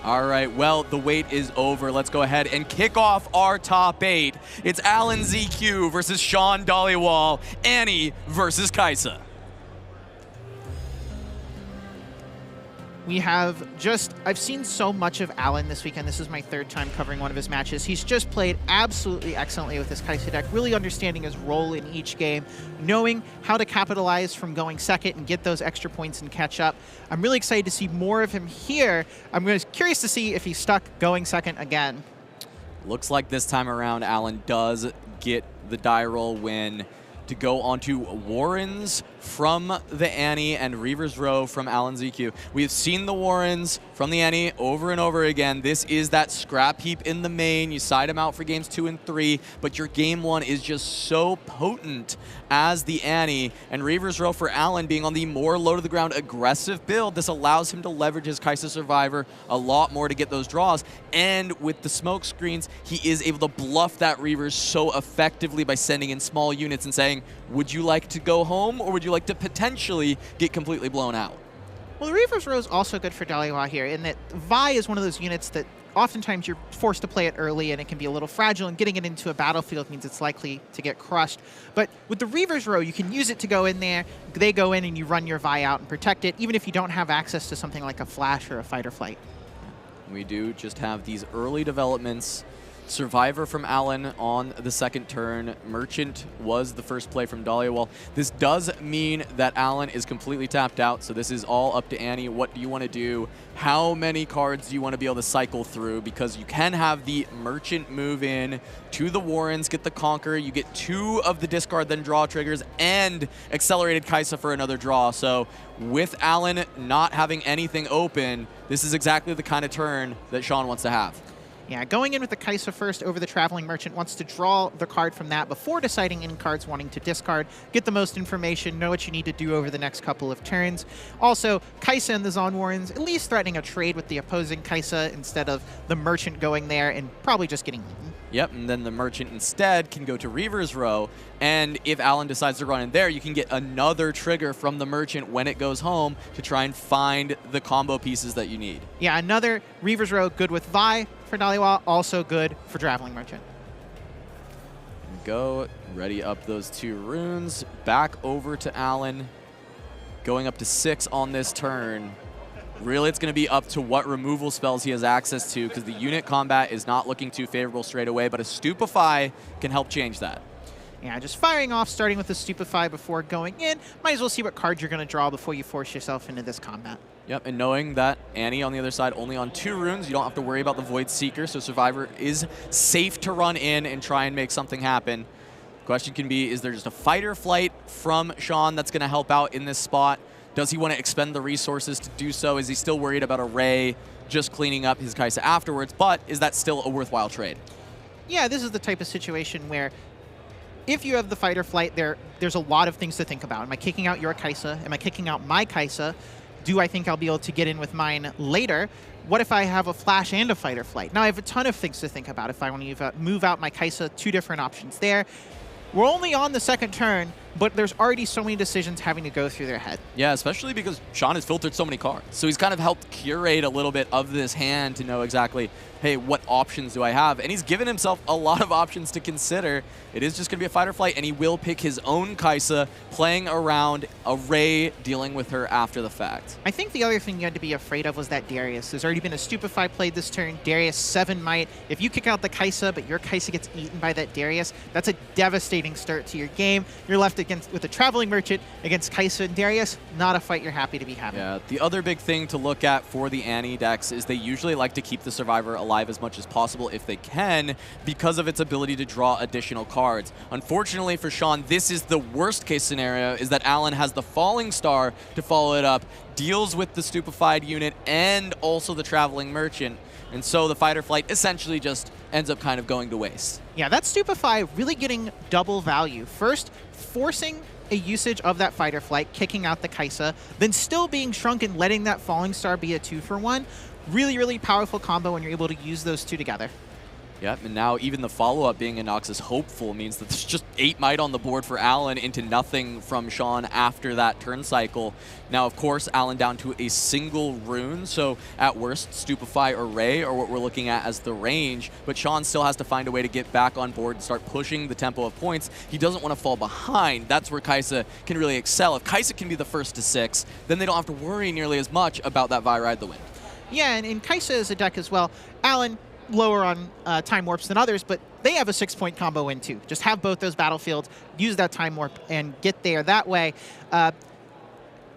All right, well, the wait is over. Let's go ahead and kick off our top 8. It's Alan ZQ versus Sean Dhawally, Annie versus Kaisa. We have I've seen so much of Alan this weekend. This is my 3rd time covering one of his matches. He's just played absolutely excellently with this Kaisa deck, really understanding his role in each game, knowing how to capitalize from going second and get those extra points and catch up. I'm really excited to see more of him here. I'm curious to see if he's stuck going second again. Looks like this time around, Alan does get the die roll win to go onto Warrens from the Annie and Reaver's Row from Alan ZQ. We have seen the Warrens from the Annie over and over again. This is that scrap heap in the main. You side them out for games 2 and 3, but your game 1 is just so potent as the Annie. And Reaver's Row for Alan being on the more low-to-the-ground aggressive build, this allows him to leverage his Kaisa Survivor a lot more to get those draws. And with the smoke screens, he is able to bluff that Reaver so effectively by sending in small units and saying, would you like to go home, or would you like to potentially get completely blown out? Well, the Reaver's Row is also good for Dhawally here in that Vi is one of those units that oftentimes you're forced to play it early and it can be a little fragile, and getting it into a battlefield means it's likely to get crushed. But with the Reaver's Row, you can use it to go in there, they go in and you run your Vi out and protect it, even if you don't have access to something like a flash or a fight or flight. We do just have these early developments. Survivor from Alan on the 2nd turn. Merchant was the first play from Dhawally. This does mean that Alan is completely tapped out, so this is all up to Annie. What do you want to do? How many cards do you want to be able to cycle through? Because you can have the Merchant move in to the Warrens, get the Conquer. You get 2 of the discard then draw triggers and accelerated Kaisa for another draw. So with Alan not having anything open, this is exactly the kind of turn that Sean wants to have. Yeah, going in with the Kaisa first over the Traveling Merchant, wants to draw the card from that before deciding any cards wanting to discard, get the most information, know what you need to do over the next couple of turns. Also, Kaisa and the Zon Warrens at least threatening a trade with the opposing Kaisa instead of the Merchant going there and probably just getting eaten. Yep, and then the Merchant instead can go to Reaver's Row, and if Alan decides to run in there, you can get another trigger from the Merchant when it goes home to try and find the combo pieces that you need. Yeah, another Reaver's Row good with Vi for Dhawally, also good for Traveling Merchant. Go, ready up those 2 runes, back over to Alan, going up to 6 on this turn. Really, it's going to be up to what removal spells he has access to, because the unit combat is not looking too favorable straight away, but a Stupefy can help change that. Yeah, just firing off, starting with the Stupefy before going in. Might as well see what cards you're going to draw before you force yourself into this combat. Yep, and knowing that Annie on the other side only on 2 runes, you don't have to worry about the Void Seeker, so Survivor is safe to run in and try and make something happen. The question can be, is there just a fight or flight from Sean that's going to help out in this spot? Does he want to expend the resources to do so? Is he still worried about a Ray just cleaning up his Kaisa afterwards? But is that still a worthwhile trade? Yeah, this is the type of situation where if you have the fight or flight, there's a lot of things to think about. Am I kicking out your Kaisa? Am I kicking out my Kaisa? Do I think I'll be able to get in with mine later? What if I have a flash and a fight or flight? Now I have a ton of things to think about. If I want to move out my Kaisa, 2 different options there. We're only on the 2nd turn, but there's already so many decisions having to go through their head. Yeah, especially because Sean has filtered so many cards. So he's kind of helped curate a little bit of this hand to know exactly, hey, what options do I have? And he's given himself a lot of options to consider. It is just going to be a fight or flight, and he will pick his own Kaisa, playing around a Ray, dealing with her after the fact. I think the other thing you had to be afraid of was that Darius. There's already been a Stupefy played this turn. Darius 7 might. If you kick out the Kaisa, but your Kaisa gets eaten by that Darius, that's a devastating start to your game. You're left with a Traveling Merchant against Kaisa and Darius. Not a fight you're happy to be having. Yeah, the other big thing to look at for the Annie decks is they usually like to keep the Survivor alive as much as possible if they can, because of its ability to draw additional cards. Unfortunately for Sean, this is the worst case scenario, is that Alan has the Falling Star to follow it up, deals with the Stupefied unit and also the Traveling Merchant. And so the fight or flight essentially just ends up kind of going to waste. Yeah, that Stupefy really getting double value. First, forcing a usage of that fight or flight, kicking out the Kaisa, then still being shrunk and letting that Falling Star be a 2-for-1. Really, really powerful combo when you're able to use those 2 together. Yep, and now even the follow-up being a Noxus Hopeful means that there's just 8 might on the board for Alan into nothing from Sean after that turn cycle. Now, of course, Alan down to a single rune, so at worst, Stupefy or Ray are what we're looking at as the range, but Sean still has to find a way to get back on board and start pushing the tempo of points. He doesn't want to fall behind. That's where Kai'Sa can really excel. If Kai'Sa can be the first to 6, then they don't have to worry nearly as much about that Vi Ride the Wind. Yeah, and Kai'Sa is a deck as well. Alan, lower on time warps than others, but they have a 6-point combo win too. Just have both those battlefields, use that time warp, and get there that way.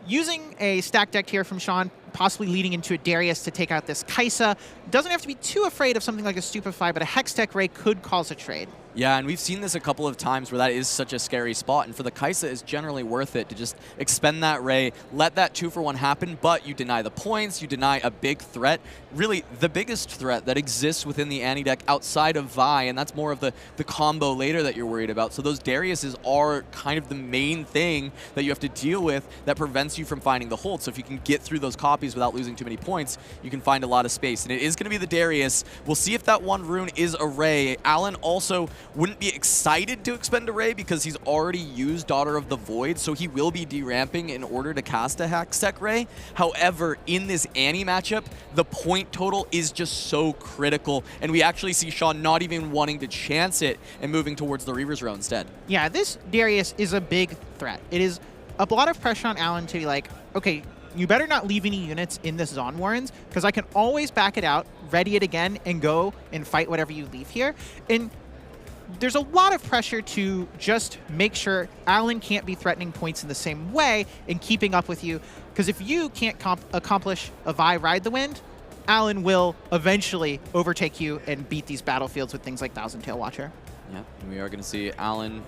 Using a stack deck here from Sean, possibly leading into a Darius to take out this Kai'Sa. Doesn't have to be too afraid of something like a Stupefy, but a Hextech Ray could cause a trade. Yeah, and we've seen this a couple of times where that is such a scary spot, and for the Kai'Sa, it's generally worth it to just expend that Ray, let that 2-for-1 happen, but you deny the points, you deny a big threat, really the biggest threat that exists within the Annie deck outside of Vi, and that's more of the combo later that you're worried about. So those Dariuses are kind of the main thing that you have to deal with that prevents you from finding the hold. So if you can get through those copies without losing too many points, you can find a lot of space, and it is going to be the Darius. We'll see if that one rune is a Ray. Alan also wouldn't be excited to expend a Ray because he's already used Daughter of the Void, so he will be deramping in order to cast a Hextech Ray. However, in this Annie matchup, the point total is just so critical, and we actually see Sean not even wanting to chance it and moving towards the Reaver's Row instead. Yeah, this Darius is a big threat. It is a lot of pressure on Alan to be like, okay, you better not leave any units in this Zon Warrens, because I can always back it out, ready it again, and go and fight whatever you leave here. And there's a lot of pressure to just make sure Alan can't be threatening points in the same way and keeping up with you, because if you can't accomplish a Vi Ride the Wind, Alan will eventually overtake you and beat these battlefields with things like Thousand Tail Watcher. Yeah, we are going to see Alan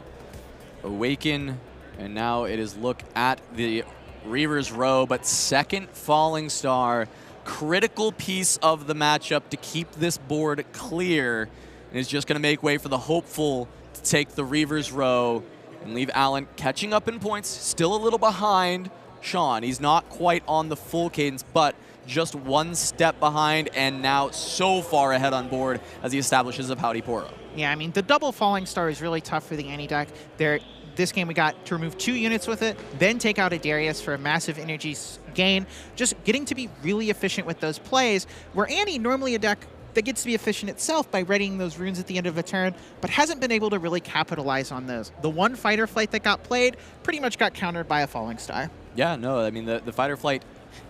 awaken, and now it is look at the Reaver's Row, but second Falling Star, critical piece of the matchup to keep this board clear, and is just going to make way for the Hopeful to take the Reaver's Row and leave Alan catching up in points, still a little behind Sean. He's not quite on the full cadence, but just one step behind, and now so far ahead on board as he establishes a Pouty Poro. Yeah, I mean, the double Falling Star is really tough for the Annie deck. This game we got to remove 2 units with it, then take out a Darius for a massive energy gain. Just getting to be really efficient with those plays, where Annie, normally a deck that gets to be efficient itself by readying those runes at the end of a turn, but hasn't been able to really capitalize on those. The one Fighter Flight that got played pretty much got countered by a Falling Star. Yeah, no, I mean, the Fighter Flight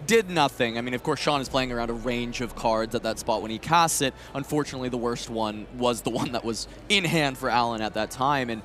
did nothing. I mean, of course, Sean is playing around a range of cards at that spot when he casts it. Unfortunately, the worst one was the one that was in hand for Alan at that time. And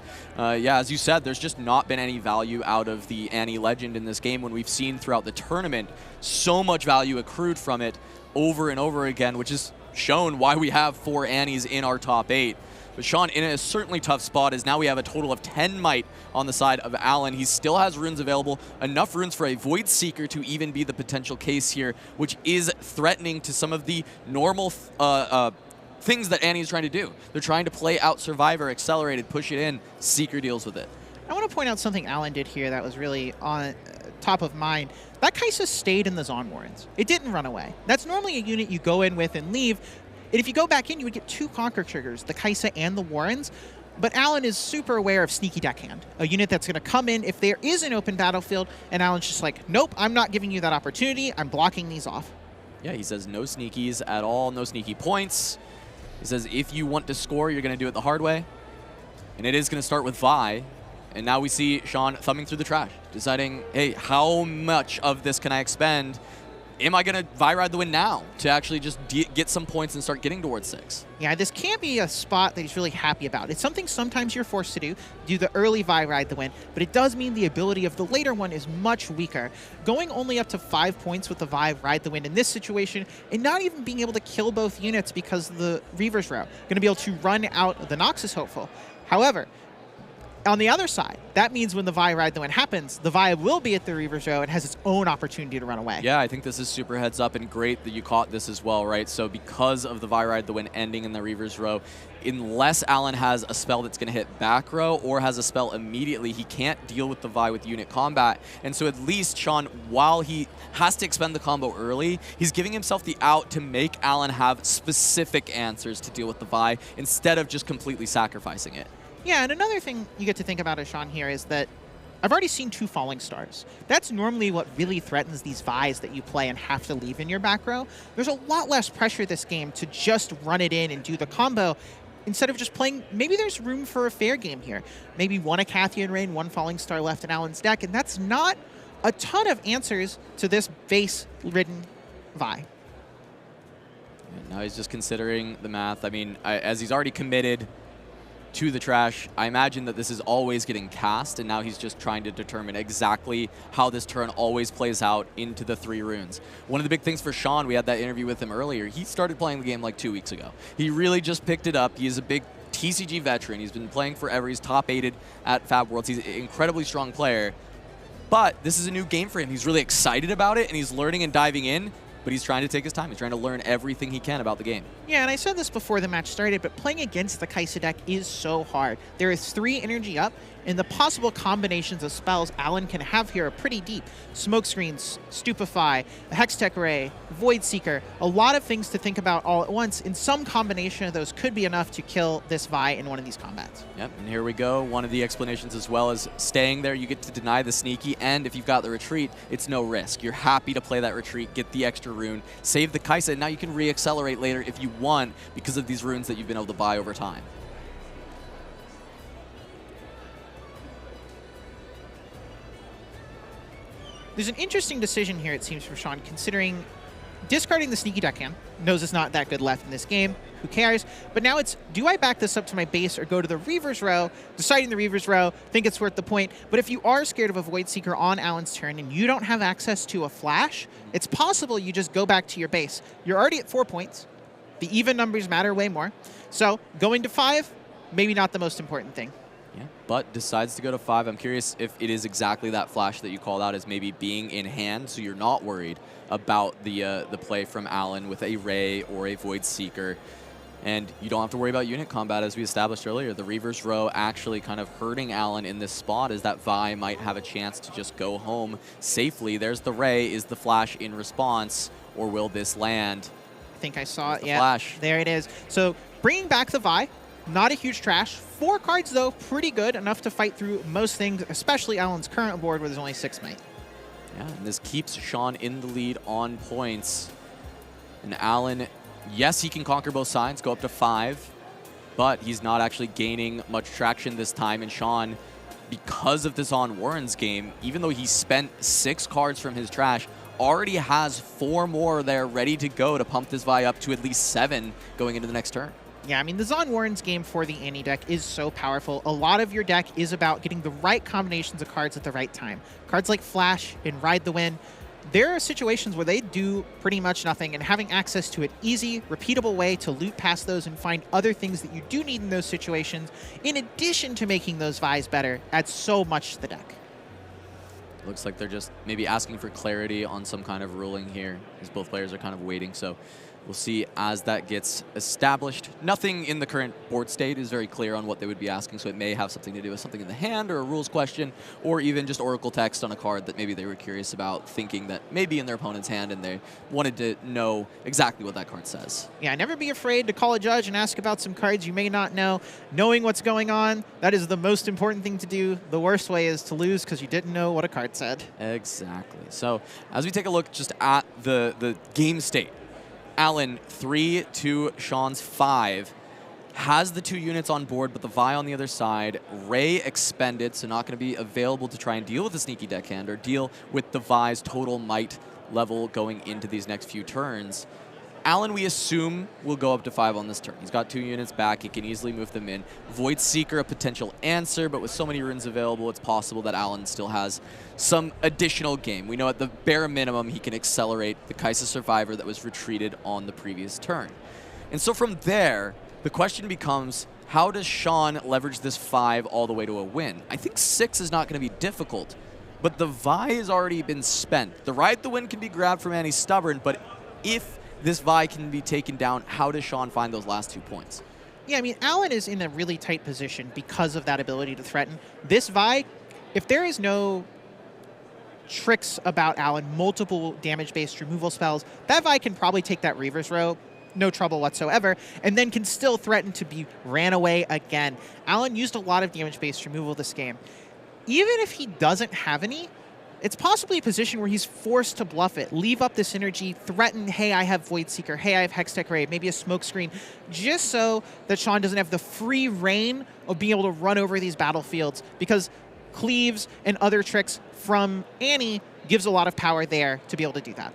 yeah, as you said, there's just not been any value out of the Annie Legend in this game when we've seen throughout the tournament so much value accrued from it over and over again, which is shown why we have 4 Annies in our top 8. But Sean in a certainly tough spot as now we have a total of 10 might on the side of Alan. He still has runes available, enough runes for a Void Seeker to even be the potential case here, which is threatening to some of the normal things that Annie is trying to do. They're trying to play out Survivor, Accelerated, push it in, Seeker deals with it. I want to point out something Alan did here that was really on top of mind. That Kai'Sa stayed in the Zon Warrens. It didn't run away. That's normally a unit you go in with and leave. And if you go back in, you would get 2 Conquer triggers, the Kai'Sa and the Warrens. But Alan is super aware of Sneaky Deckhand, a unit that's going to come in if there is an open battlefield, and Alan's just like, nope, I'm not giving you that opportunity. I'm blocking these off. Yeah, he says no sneakies at all, no sneaky points. He says if you want to score, you're going to do it the hard way. And it is going to start with Vi. And now we see Sean thumbing through the trash, deciding, hey, how much of this can I expend? Am I going to Vi Ride the Wind now to actually just get some points and start getting towards 6? Yeah, this can't be a spot that he's really happy about. It's something sometimes you're forced to do the early Vi Ride the Wind, but it does mean the ability of the later one is much weaker. Going only up to 5 points with the Vi Ride the Wind in this situation, and not even being able to kill both units because of the Reaver's Row, going to be able to run out the Noxus Hopeful. However, On the other side, that means when the Vi Ride the Wind happens, the Vi will be at the Reaver's Row and has its own opportunity to run away. Yeah, I think this is super heads up, and great that you caught this as well, right? So because of the Vi Ride the Wind ending in the Reaver's Row, unless Alan has a spell that's going to hit back row or has a spell immediately, he can't deal with the Vi with unit combat. And so at least Sean, while he has to expend the combo early, he's giving himself the out to make Alan have specific answers to deal with the Vi instead of just completely sacrificing it. Yeah, and another thing you get to think about, Sean, here is that I've already seen 2 Falling Stars. That's normally what really threatens these Vi's that you play and have to leave in your back row. There's a lot less pressure this game to just run it in and do the combo instead of just playing. Maybe there's room for a fair game here. Maybe 1 Acathian Rain, 1 Falling Star left in Alan's deck, and that's not a ton of answers to this base-ridden Vi. Now he's just considering the math. I mean, as he's already committed to the trash, I imagine that this is always getting cast, and now he's just trying to determine exactly how this turn always plays out into the 3 runes. One of the big things for Sean, we had that interview with him earlier, he started playing the game like 2 weeks ago. He really just picked it up. He is a big TCG veteran. He's been playing forever. He's top 8'd at Fab Worlds. He's an incredibly strong player, but this is a new game for him. He's really excited about it, and he's learning and diving in, but he's trying to take his time. He's trying to learn everything he can about the game. Yeah, and I said this before the match started, but playing against the Kai'Sa deck is so hard. There is 3 energy up, and the possible combinations of spells Alan can have here are pretty deep. Smokescreens, Stupefy, a Hextech Ray, Void Seeker, a lot of things to think about all at once, and some combination of those could be enough to kill this Vi in one of these combats. Yep, and here we go. One of the explanations as well is staying there, you get to deny the sneaky, and if you've got the retreat, it's no risk. You're happy to play that retreat, get the extra rune, save the Kai'Sa, and now you can re-accelerate later if you want because of these runes that you've been able to buy over time. There's an interesting decision here, it seems, for Sean, considering discarding the sneaky deckhand. Knows it's not that good left in this game. Who cares? But now it's, do I back this up to my base or go to the Reaver's Row? Deciding the Reaver's Row, think it's worth the point. But if you are scared of a Void Seeker on Alan's turn and you don't have access to a flash, it's possible you just go back to your base. You're already at 4 points. The even numbers matter way more. So going to 5, maybe not the most important thing. Yeah, but decides to go to 5. I'm curious if it is exactly that flash that you called out as maybe being in hand, so you're not worried about the play from Alan with a Ray or a Void Seeker. And you don't have to worry about unit combat, as we established earlier. The Reaver's Row actually kind of hurting Alan in this spot as that Vi might have a chance to just go home safely. There's the Ray. Is the flash in response, or will this land? I think I saw it, yeah. Flash. There it is. So bringing back the Vi, not a huge trash. 4 cards, though, pretty good, enough to fight through most things, especially Alan's current board where there's only 6 might. Yeah, and this keeps Sean in the lead on points. And Alan, yes, he can conquer both sides, go up to 5, but he's not actually gaining much traction this time. And Sean, because of this on Warren's game, even though he spent 6 cards from his trash, already has 4 more there ready to go to pump this Vi up to at least 7 going into the next turn. Yeah, I mean, the Zon Warren's game for the Annie deck is so powerful. A lot of your deck is about getting the right combinations of cards at the right time. Cards like Flash and Ride the Wind, there are situations where they do pretty much nothing, and having access to an easy, repeatable way to loot past those and find other things that you do need in those situations, in addition to making those Vi's better, adds so much to the deck. Looks like they're just maybe asking for clarity on some kind of ruling here, as both players are kind of waiting. So we'll see as that gets established. Nothing in the current board state is very clear on what they would be asking, so it may have something to do with something in the hand or a rules question, or even just oracle text on a card that maybe they were curious about, thinking that maybe in their opponent's hand, and they wanted to know exactly what that card says. Yeah, never be afraid to call a judge and ask about some cards you may not know. Knowing what's going on, that is the most important thing to do. The worst way is to lose because you didn't know what a card said. Exactly. So as we take a look just at the game state, Alan 3 to Sean's 5 has the 2 units on board, but the Vi on the other side, Ray expended, so not going to be available to try and deal with the sneaky deckhand or deal with the Vi's total might level going into these next few turns. Alan, we assume, will go up to 5 on this turn. He's got 2 units back. He can easily move them in. Void Seeker, a potential answer, but with so many runes available, it's possible that Alan still has some additional game. We know at the bare minimum, he can accelerate the Kai'Sa Survivor that was retreated on the previous turn. And so from there, the question becomes, how does Sean leverage this 5 all the way to a win? I think 6 is not going to be difficult, but the Vi has already been spent. The Ride the Wind can be grabbed from Annie Stubborn, but if this Vi can be taken down, how does Sean find those last 2 points? Yeah, I mean, Alan is in a really tight position because of that ability to threaten. This Vi, if there is no tricks about Alan, multiple damage-based removal spells, that Vi can probably take that Reaver's Row, no trouble whatsoever, and then can still threaten to be ran away again. Alan used a lot of damage-based removal this game. Even if he doesn't have any, it's possibly a position where he's forced to bluff it, leave up this energy, threaten, hey, I have Void Seeker, hey, I have Hextech Ray, maybe a smoke screen, just so that Sean doesn't have the free reign of being able to run over these battlefields, because cleaves and other tricks from Annie gives a lot of power there to be able to do that.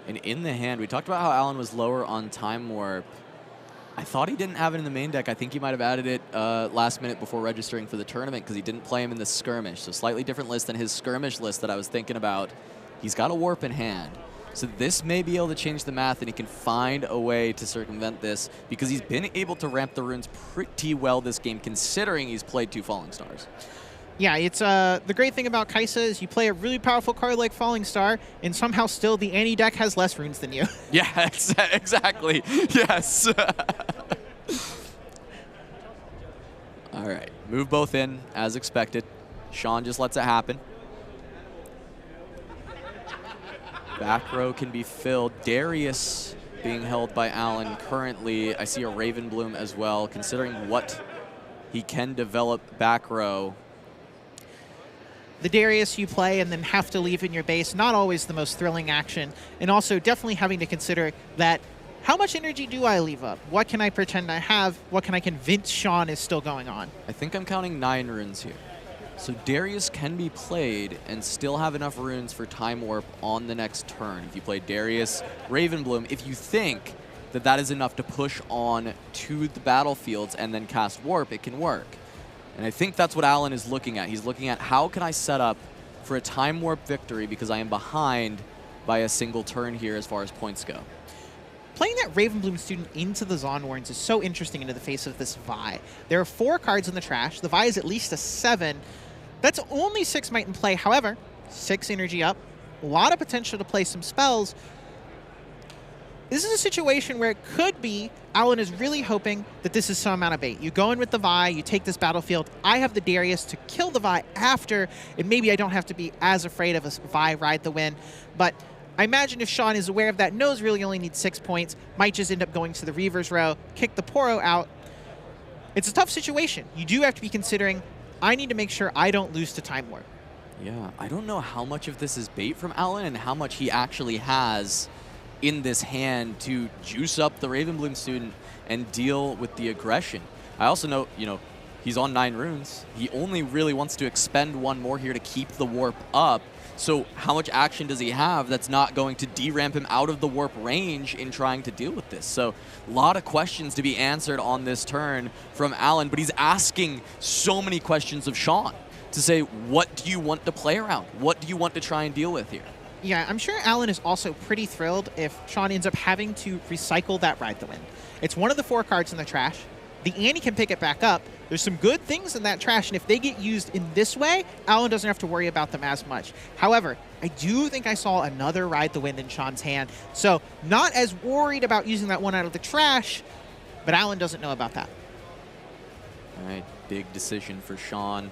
And in the hand, we talked about how Alan was lower on Time Warp. I thought he didn't have it in the main deck. I think he might have added it last minute before registering for the tournament because he didn't play him in the skirmish. So slightly different list than his skirmish list that I was thinking about. He's got a warp in hand. So this may be able to change the math, and he can find a way to circumvent this because he's been able to ramp the runes pretty well this game, considering he's played 2 Falling Stars. Yeah, it's the great thing about Kaisa is you play a really powerful card like Falling Star, and somehow still the Annie deck has less runes than you. Yeah, exactly. Yes. All right, move both in as expected. Sean just lets it happen. Back row can be filled. Darius being held by Alan currently. I see a Raven Bloom as well, considering what he can develop back row. The Darius you play and then have to leave in your base, not always the most thrilling action. And also definitely having to consider that, how much energy do I leave up? What can I pretend I have? What can I convince Sean is still going on? I think I'm counting 9 runes here. So Darius can be played and still have enough runes for Time Warp on the next turn. If you play Darius, Raven Bloom, if you think that that is enough to push on to the battlefields and then cast Warp, it can work. And I think that's what Alan is looking at. He's looking at how can I set up for a Time Warp victory because I am behind by a single turn here as far as points go. Playing that Ravenbloom student into the Zon Warrens is so interesting into the face of this Vi. There are 4 cards in the trash. The Vi is at least a 7. That's only 6 might in play. However, 6 energy up, a lot of potential to play some spells. This is a situation where it could be Alan is really hoping that this is some amount of bait. You go in with the Vi, you take this battlefield. I have the Darius to kill the Vi after, and maybe I don't have to be as afraid of a Vi Ride the Wind. But I imagine if Sean is aware of that, knows really only needs 6 points, might just end up going to the Reaver's Row, kick the Poro out. It's a tough situation. You do have to be considering, I need to make sure I don't lose to Time Warp. Yeah, I don't know how much of this is bait from Alan and how much he actually has in this hand to juice up the Ravenbloom student and deal with the aggression. I also know, he's on 9 runes. He only really wants to expend 1 more here to keep the warp up. So how much action does he have that's not going to deramp him out of the warp range in trying to deal with this? So a lot of questions to be answered on this turn from Alan, but he's asking so many questions of Sean to say, what do you want to play around? What do you want to try and deal with here? Yeah, I'm sure Alan is also pretty thrilled if Sean ends up having to recycle that Ride the Wind. It's one of the 4 cards in the trash. The Annie can pick it back up. There's some good things in that trash, and if they get used in this way, Alan doesn't have to worry about them as much. However, I do think I saw another Ride the Wind in Sean's hand, so not as worried about using that one out of the trash, but Alan doesn't know about that. All right, big decision for Sean.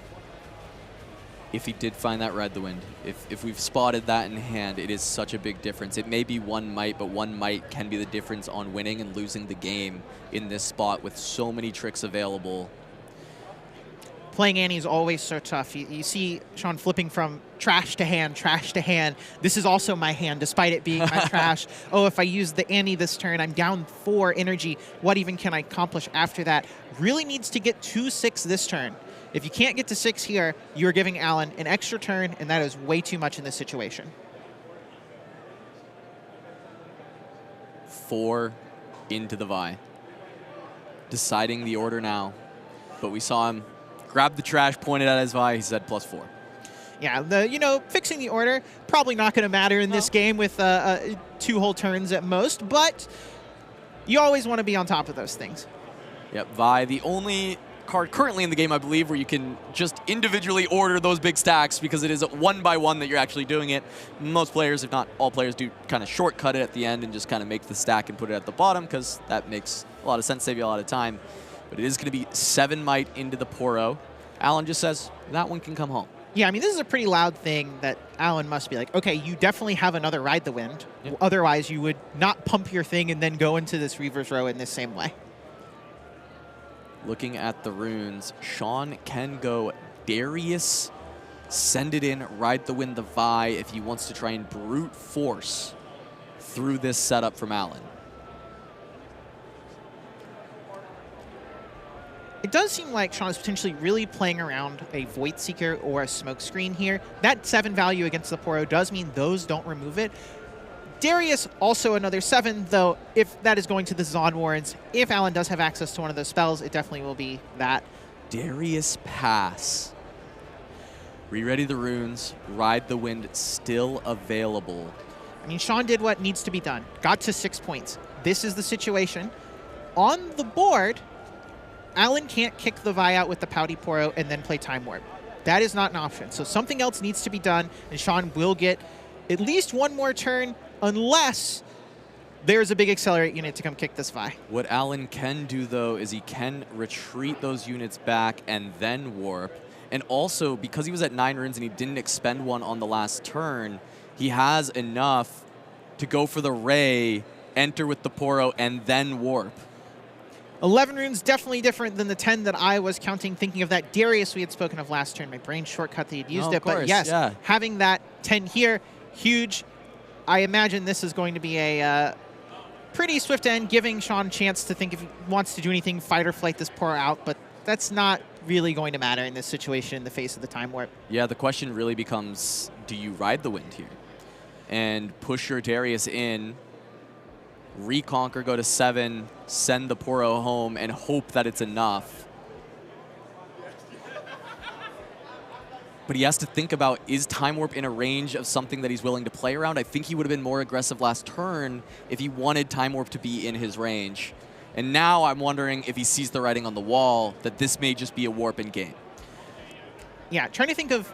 If he did find that Ride the Wind, if we've spotted that in hand, it is such a big difference. It may be 1 might, but 1 might can be the difference on winning and losing the game in this spot with so many tricks available. Playing Annie is always so tough. You see Sean flipping from trash to hand, trash to hand. This is also my hand, despite it being my trash. Oh, if I use the Annie this turn, I'm down 4 energy. What even can I accomplish after that? Really needs to get to 6 this turn. If you can't get to 6 here, you're giving Alan an extra turn, and that is way too much in this situation. 4 into the Vi. Deciding the order now. But we saw him grab the trash, pointed at his Vi, he said +4. Yeah, fixing the order, probably not going to matter in this game with 2 whole turns at most, but you always want to be on top of those things. Yep, Vi, the only card currently in the game, I believe, where you can just individually order those big stacks because it is one by one that you're actually doing it. Most players, if not all players, do kind of shortcut it at the end and just kind of make the stack and put it at the bottom because that makes a lot of sense, save you a lot of time. But it is going to be 7 might into the Poro. Alan just says that one can come home. Yeah, I mean, this is a pretty loud thing that Alan must be like, okay, you definitely have another Ride the Wind. Yep. Otherwise, you would not pump your thing and then go into this Reaver's Row in this same way. Looking at the runes, Sean can go Darius, send it in, Ride the Wind the Vi if he wants to try and brute force through this setup from Alan. It does seem like Sean is potentially really playing around a Void Seeker or a Smoke Screen here. That 7 value against the Poro does mean those don't remove it. Darius, also another 7, though if that is going to the Zon Warrens, if Alan does have access to one of those spells, it definitely will be that. Darius pass. Re-ready the runes, Ride the Wind still available. I mean, Sean did what needs to be done. Got to 6 points. This is the situation. On the board, Alan can't kick the Vi out with the Pouty Poro and then play Time Warp. That is not an option. So something else needs to be done, and Sean will get at least one more turn unless there's a big Accelerate unit to come kick this Vi. What Alan can do, though, is he can retreat those units back and then warp. And also, because he was at 9 runes and he didn't expend one on the last turn, he has enough to go for the Ray, enter with the Poro, and then warp. 11 runes, definitely different than the 10 that I was counting, thinking of that Darius we had spoken of last turn. My brain shortcut that he'd used it, but yes, yeah. Having that 10 here, huge. I imagine this is going to be a pretty swift end, giving Sean a chance to think if he wants to do anything, fight or flight this Poro out, but that's not really going to matter in this situation in the face of the Time Warp. Yeah, the question really becomes, do you Ride the Wind here? And push your Darius in, reconquer, go to 7, send the Poro home, and hope that it's enough. But he has to think about, is Time Warp in a range of something that he's willing to play around? I think he would have been more aggressive last turn if he wanted Time Warp to be in his range. And now I'm wondering if he sees the writing on the wall that this may just be a warp in game. Yeah, trying to think of,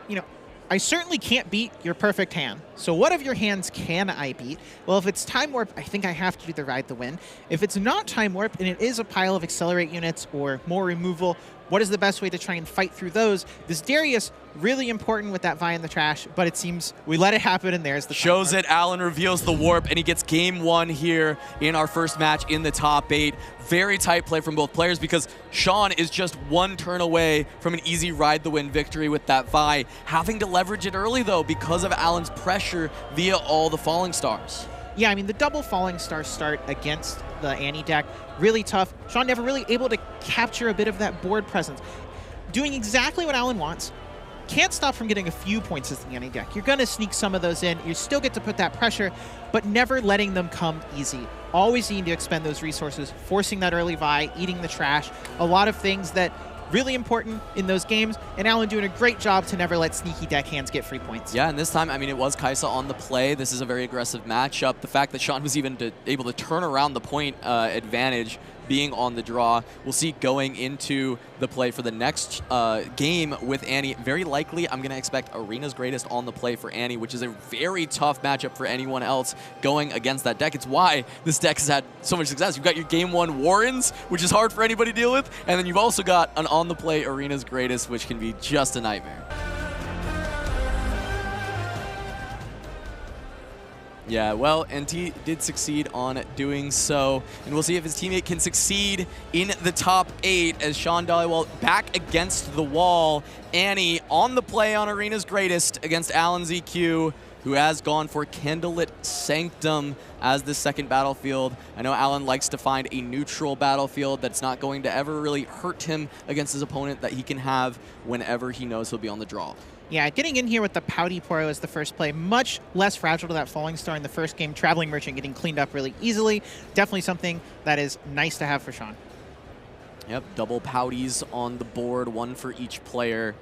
I certainly can't beat your perfect hand. So what of your hands can I beat? Well, if it's Time Warp, I think I have to do the Ride the Wind. If it's not Time Warp and it is a pile of Accelerate units or more removal, what is the best way to try and fight through those? This Darius, really important with that Vi in the trash, but it seems we let it happen and there's the Shows it, Alan reveals the warp, and he gets game 1 here in our first match in the top 8. Very tight play from both players because Sean is just 1 turn away from an easy Ride the Wind victory with that Vi. Having to leverage it early, though, because of Alan's pressure via all the Falling Stars. Yeah, I mean, the double Falling Star start against the Annie deck, really tough. Sean never really able to capture a bit of that board presence. Doing exactly what Alan wants. Can't stop from getting a few points as the Annie deck. You're going to sneak some of those in. You still get to put that pressure, but never letting them come easy. Always need to expend those resources, forcing that early Vi, eating the trash. A lot of things that really important in those games, and Alan doing a great job to never let sneaky deckhands get free points. Yeah, and this time, I mean, it was Kaisa on the play. This is a very aggressive matchup. The fact that Sean was even able to turn around the point advantage being on the draw. We'll see going into the play for the next game with Annie. Very likely, I'm going to expect Arena's Greatest on the play for Annie, which is a very tough matchup for anyone else going against that deck. It's why this deck has had so much success. You've got your game 1 Warrens, which is hard for anybody to deal with, and then you've also got an on the play Arena's Greatest, which can be just a nightmare. Yeah, well, NT did succeed on doing so, and we'll see if his teammate can succeed in the top 8 as Sean Dhawally back against the wall. Annie on the play on Arena's Greatest against Alan ZQ, who has gone for Candlelit Sanctum as the second battlefield. I know Alan likes to find a neutral battlefield that's not going to ever really hurt him against his opponent that he can have whenever he knows he'll be on the draw. Yeah, getting in here with the Pouty Poro as the first play, much less fragile to that Falling Star in the first game. Traveling Merchant getting cleaned up really easily. Definitely something that is nice to have for Sean. Yep, double Pouties on the board, 1 for each player.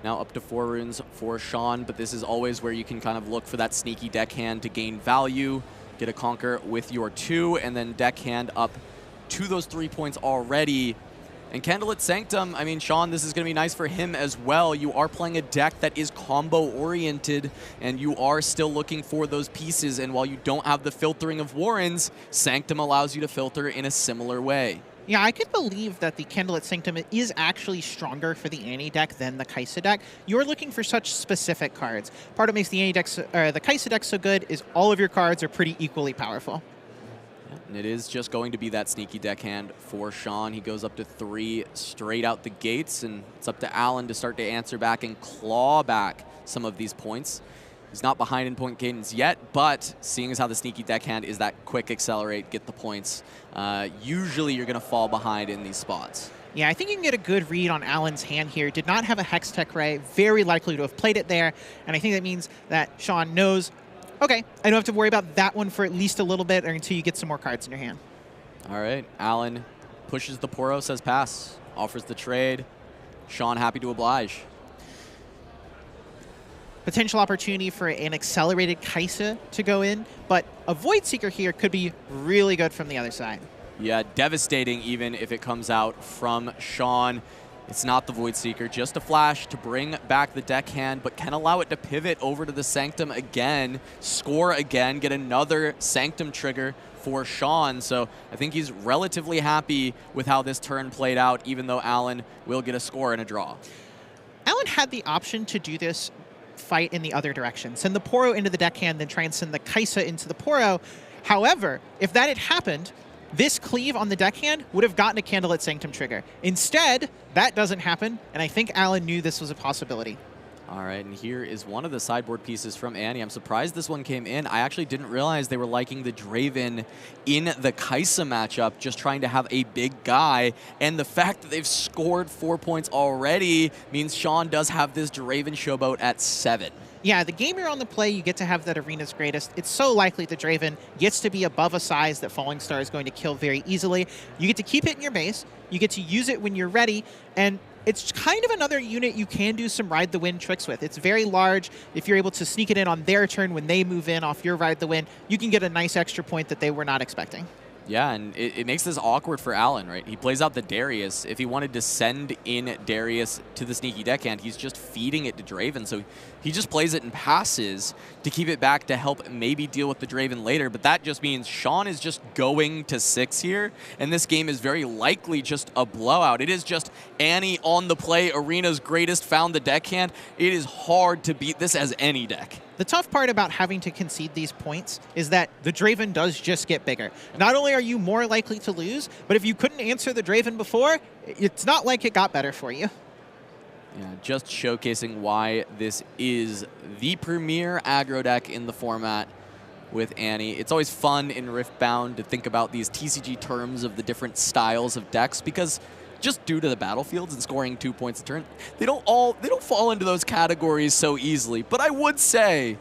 Now up to 4 runes for Sean, but this is always where you can kind of look for that sneaky deckhand to gain value. Get a Conquer with your 2, and then deckhand up to those 3 points already. And Candlelit Sanctum, I mean, Sean, this is going to be nice for him as well. You are playing a deck that is combo-oriented, and you are still looking for those pieces. And while you don't have the filtering of Warrens, Sanctum allows you to filter in a similar way. Yeah, I can believe that the Candlelit Sanctum is actually stronger for the Annie deck than the Kaisa deck. You're looking for such specific cards. Part of what makes the Annie deck, the Kaisa deck so good is all of your cards are pretty equally powerful. And it is just going to be that sneaky deckhand for Sean. He goes up to 3 straight out the gates, and it's up to Alan to start to answer back and claw back some of these points. He's not behind in point cadence yet, but seeing as how the sneaky deckhand is that quick accelerate, get the points, usually you're going to fall behind in these spots. Yeah, I think you can get a good read on Alan's hand here. Did not have a Hex Tech Ray, very likely to have played it there, and I think that means that Sean knows, okay, I don't have to worry about that one for at least a little bit or until you get some more cards in your hand. All right, Alan pushes the Poro, says pass, offers the trade. Sean happy to oblige. Potential opportunity for an accelerated Kaisa to go in, but a Void Seeker here could be really good from the other side. Yeah, devastating even if it comes out from Sean. It's not the Void Seeker, just a flash to bring back the deckhand, but can allow it to pivot over to the Sanctum again, score again, get another Sanctum trigger for Sean. So I think he's relatively happy with how this turn played out, even though Alan will get a score and a draw. Alan had the option to do this fight in the other direction. Send the Poro into the deckhand, then try and send the Kaisa into the Poro. However, if that had happened, this cleave on the deckhand would have gotten a Candlelit Sanctum trigger. Instead, that doesn't happen, and I think Alan knew this was a possibility. All right, and here is one of the sideboard pieces from Annie. I'm surprised this one came in. I actually didn't realize they were liking the Draven in the Kaisa matchup, just trying to have a big guy. And the fact that they've scored 4 points already means Sean does have this Draven showboat at 7. Yeah, the game you're on the play, you get to have that Arena's Greatest. It's so likely the Draven gets to be above a size that Falling Star is going to kill very easily. You get to keep it in your base. You get to use it when you're ready. And it's kind of another unit you can do some Ride the Wind tricks with. It's very large. If you're able to sneak it in on their turn when they move in off your Ride the Wind, you can get a nice extra point that they were not expecting. Yeah, and it makes this awkward for Alan, right? He plays out the Darius. If he wanted to send in Darius to the sneaky deckhand, he's just feeding it to Draven. So he just plays it and passes to keep it back to help maybe deal with the Draven later. But that just means Sean is just going to 6 here, and this game is very likely just a blowout. It is just Annie on the play, Arena's Greatest, found the deckhand. It is hard to beat this as any deck. The tough part about having to concede these points is that the Draven does just get bigger. Not only are you more likely to lose, but if you couldn't answer the Draven before, it's not like it got better for you. Yeah, just showcasing why this is the premier aggro deck in the format with Annie. It's always fun in Riftbound to think about these TCG terms of the different styles of decks, because just due to the battlefields and scoring 2 points a turn, they don't fall into those categories so easily. But I would say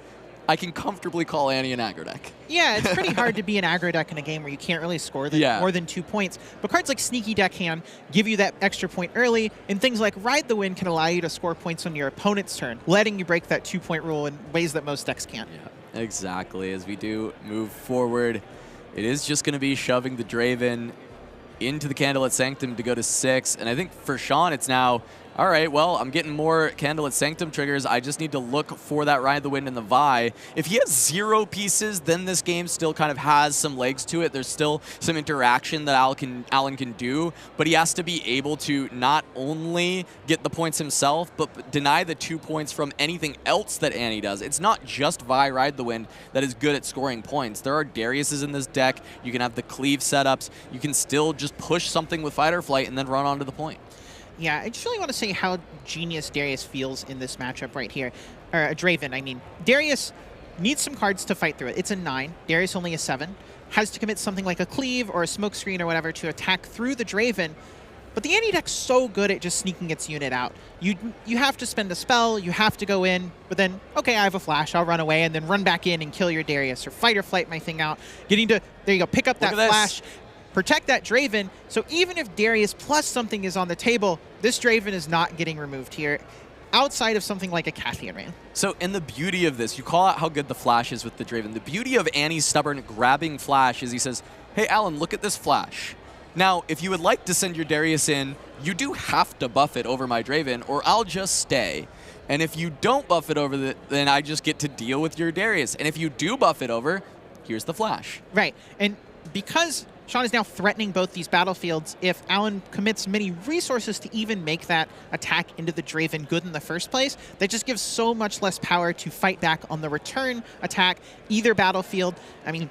I can comfortably call Annie an aggro deck. Yeah, it's pretty hard to be an aggro deck in a game where you can't really score more than 2 points. But cards like Sneaky Deckhand give you that extra point early, and things like Ride the Wind can allow you to score points on your opponent's turn, letting you break that 2-point rule in ways that most decks can't. Yeah, exactly. As we do move forward, it is just going to be shoving the Draven into the Candlelit Sanctum to go to 6. And I think for Sean, it's now, all right, well, I'm getting more Candlelit Sanctum triggers. I just need to look for that Ride the Wind and the Vi. If he has 0 pieces, then this game still kind of has some legs to it. There's still some interaction that Alan can do, but he has to be able to not only get the points himself, but deny the 2 points from anything else that Annie does. It's not just Vi Ride the Wind that is good at scoring points. There are Dariuses in this deck. You can have the cleave setups. You can still just push something with Fight or Flight and then run onto the point. Yeah, I just really want to say how genius Darius feels in this matchup right here. Or Draven, I mean. Darius needs some cards to fight through it. It's a 9. Darius only a 7. Has to commit something like a cleave or a smoke screen or whatever to attack through the Draven. But the Annie deck's so good at just sneaking its unit out. You have to spend a spell, you have to go in, but then, okay, I have a flash, I'll run away, and then run back in and kill your Darius, or Fight or Flight my thing out. Getting to, there you go, pick up that flash. Protect that Draven, so even if Darius plus something is on the table, this Draven is not getting removed here, outside of something like a Cathian Rain. So, and the beauty of this, you call out how good the flash is with the Draven. The beauty of Annie's stubborn grabbing flash is he says, hey, Alan, look at this flash. Now, if you would like to send your Darius in, you do have to buff it over my Draven, or I'll just stay. And if you don't buff it over, then I just get to deal with your Darius. And if you do buff it over, here's the flash. Right. And because Sean is now threatening both these battlefields, if Alan commits many resources to even make that attack into the Draven good in the first place, that just gives so much less power to fight back on the return attack, either battlefield. I mean,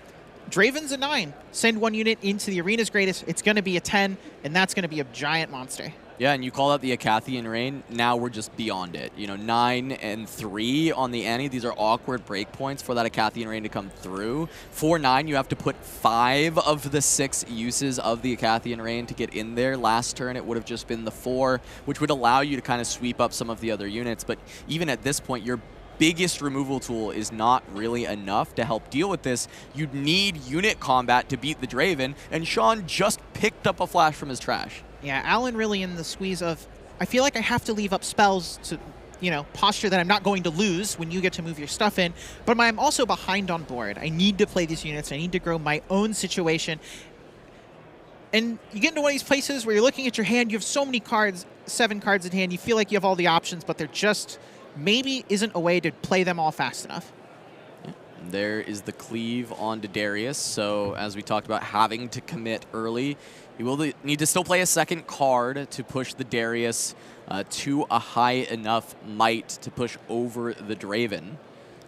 Draven's a 9. Send one unit into the Arena's Greatest. It's going to be a 10, and that's going to be a giant monster. Yeah, and you call out the Acathian Rain. Now we're just beyond it. 9 and 3 on the Annie. These are awkward breakpoints for that Acathian Rain to come through. 4-9, you have to put 5 of the 6 uses of the Acathian Rain to get in there. Last turn, it would have just been the 4, which would allow you to kind of sweep up some of the other units. But even at this point, your biggest removal tool is not really enough to help deal with this. You'd need unit combat to beat the Draven, and Sean just picked up a flash from his trash. Yeah, Alan really in the squeeze of, I feel like I have to leave up spells to, posture that I'm not going to lose when you get to move your stuff in, but I'm also behind on board. I need to play these units. I need to grow my own situation. And you get into one of these places where you're looking at your hand, you have so many cards, 7 cards in hand, you feel like you have all the options, but there just maybe isn't a way to play them all fast enough. There is the cleave onto Darius, so as we talked about having to commit early, you will need to still play a second card to push the Darius to a high enough might to push over the Draven,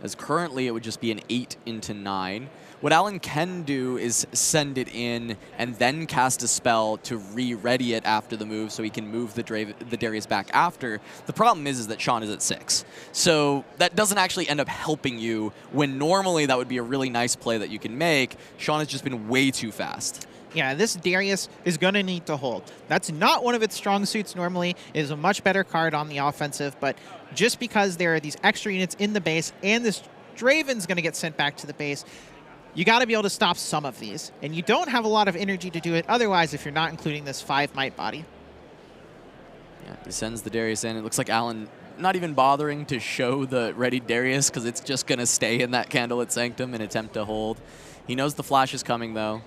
as currently it would just be an 8 into 9. What Alan can do is send it in and then cast a spell to re-ready it after the move so he can move the Darius back after. The problem is that Sean is at 6. So that doesn't actually end up helping you when normally that would be a really nice play that you can make. Sean has just been way too fast. Yeah, this Darius is going to need to hold. That's not one of its strong suits normally. It is a much better card on the offensive, but just because there are these extra units in the base and this Draven's going to get sent back to the base, you got to be able to stop some of these. And you don't have a lot of energy to do it otherwise if you're not including this 5 might body. Yeah, he sends the Darius in. It looks like Alan not even bothering to show the ready Darius because it's just going to stay in that Candlelit Sanctum and attempt to hold. He knows the flash is coming, though.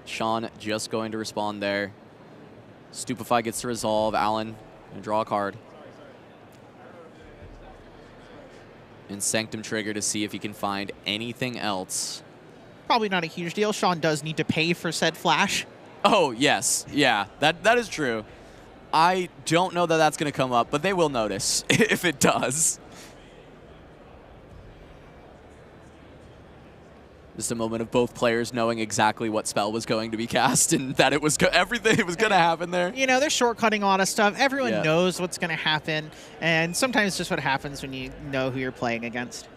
Sean just going to respond there. Stupefy gets to resolve. Alan going to draw a card. And Sanctum trigger to see if he can find anything else. Probably not a huge deal. Sean does need to pay for said flash. Oh, yes. Yeah, that is true. I don't know that that's going to come up, but they will notice if it does. Just a moment of both players knowing exactly what spell was going to be cast and that it was everything was going to happen there. They're shortcutting a lot of stuff. Everyone knows what's going to happen, and sometimes it's just what happens when you know who you're playing against.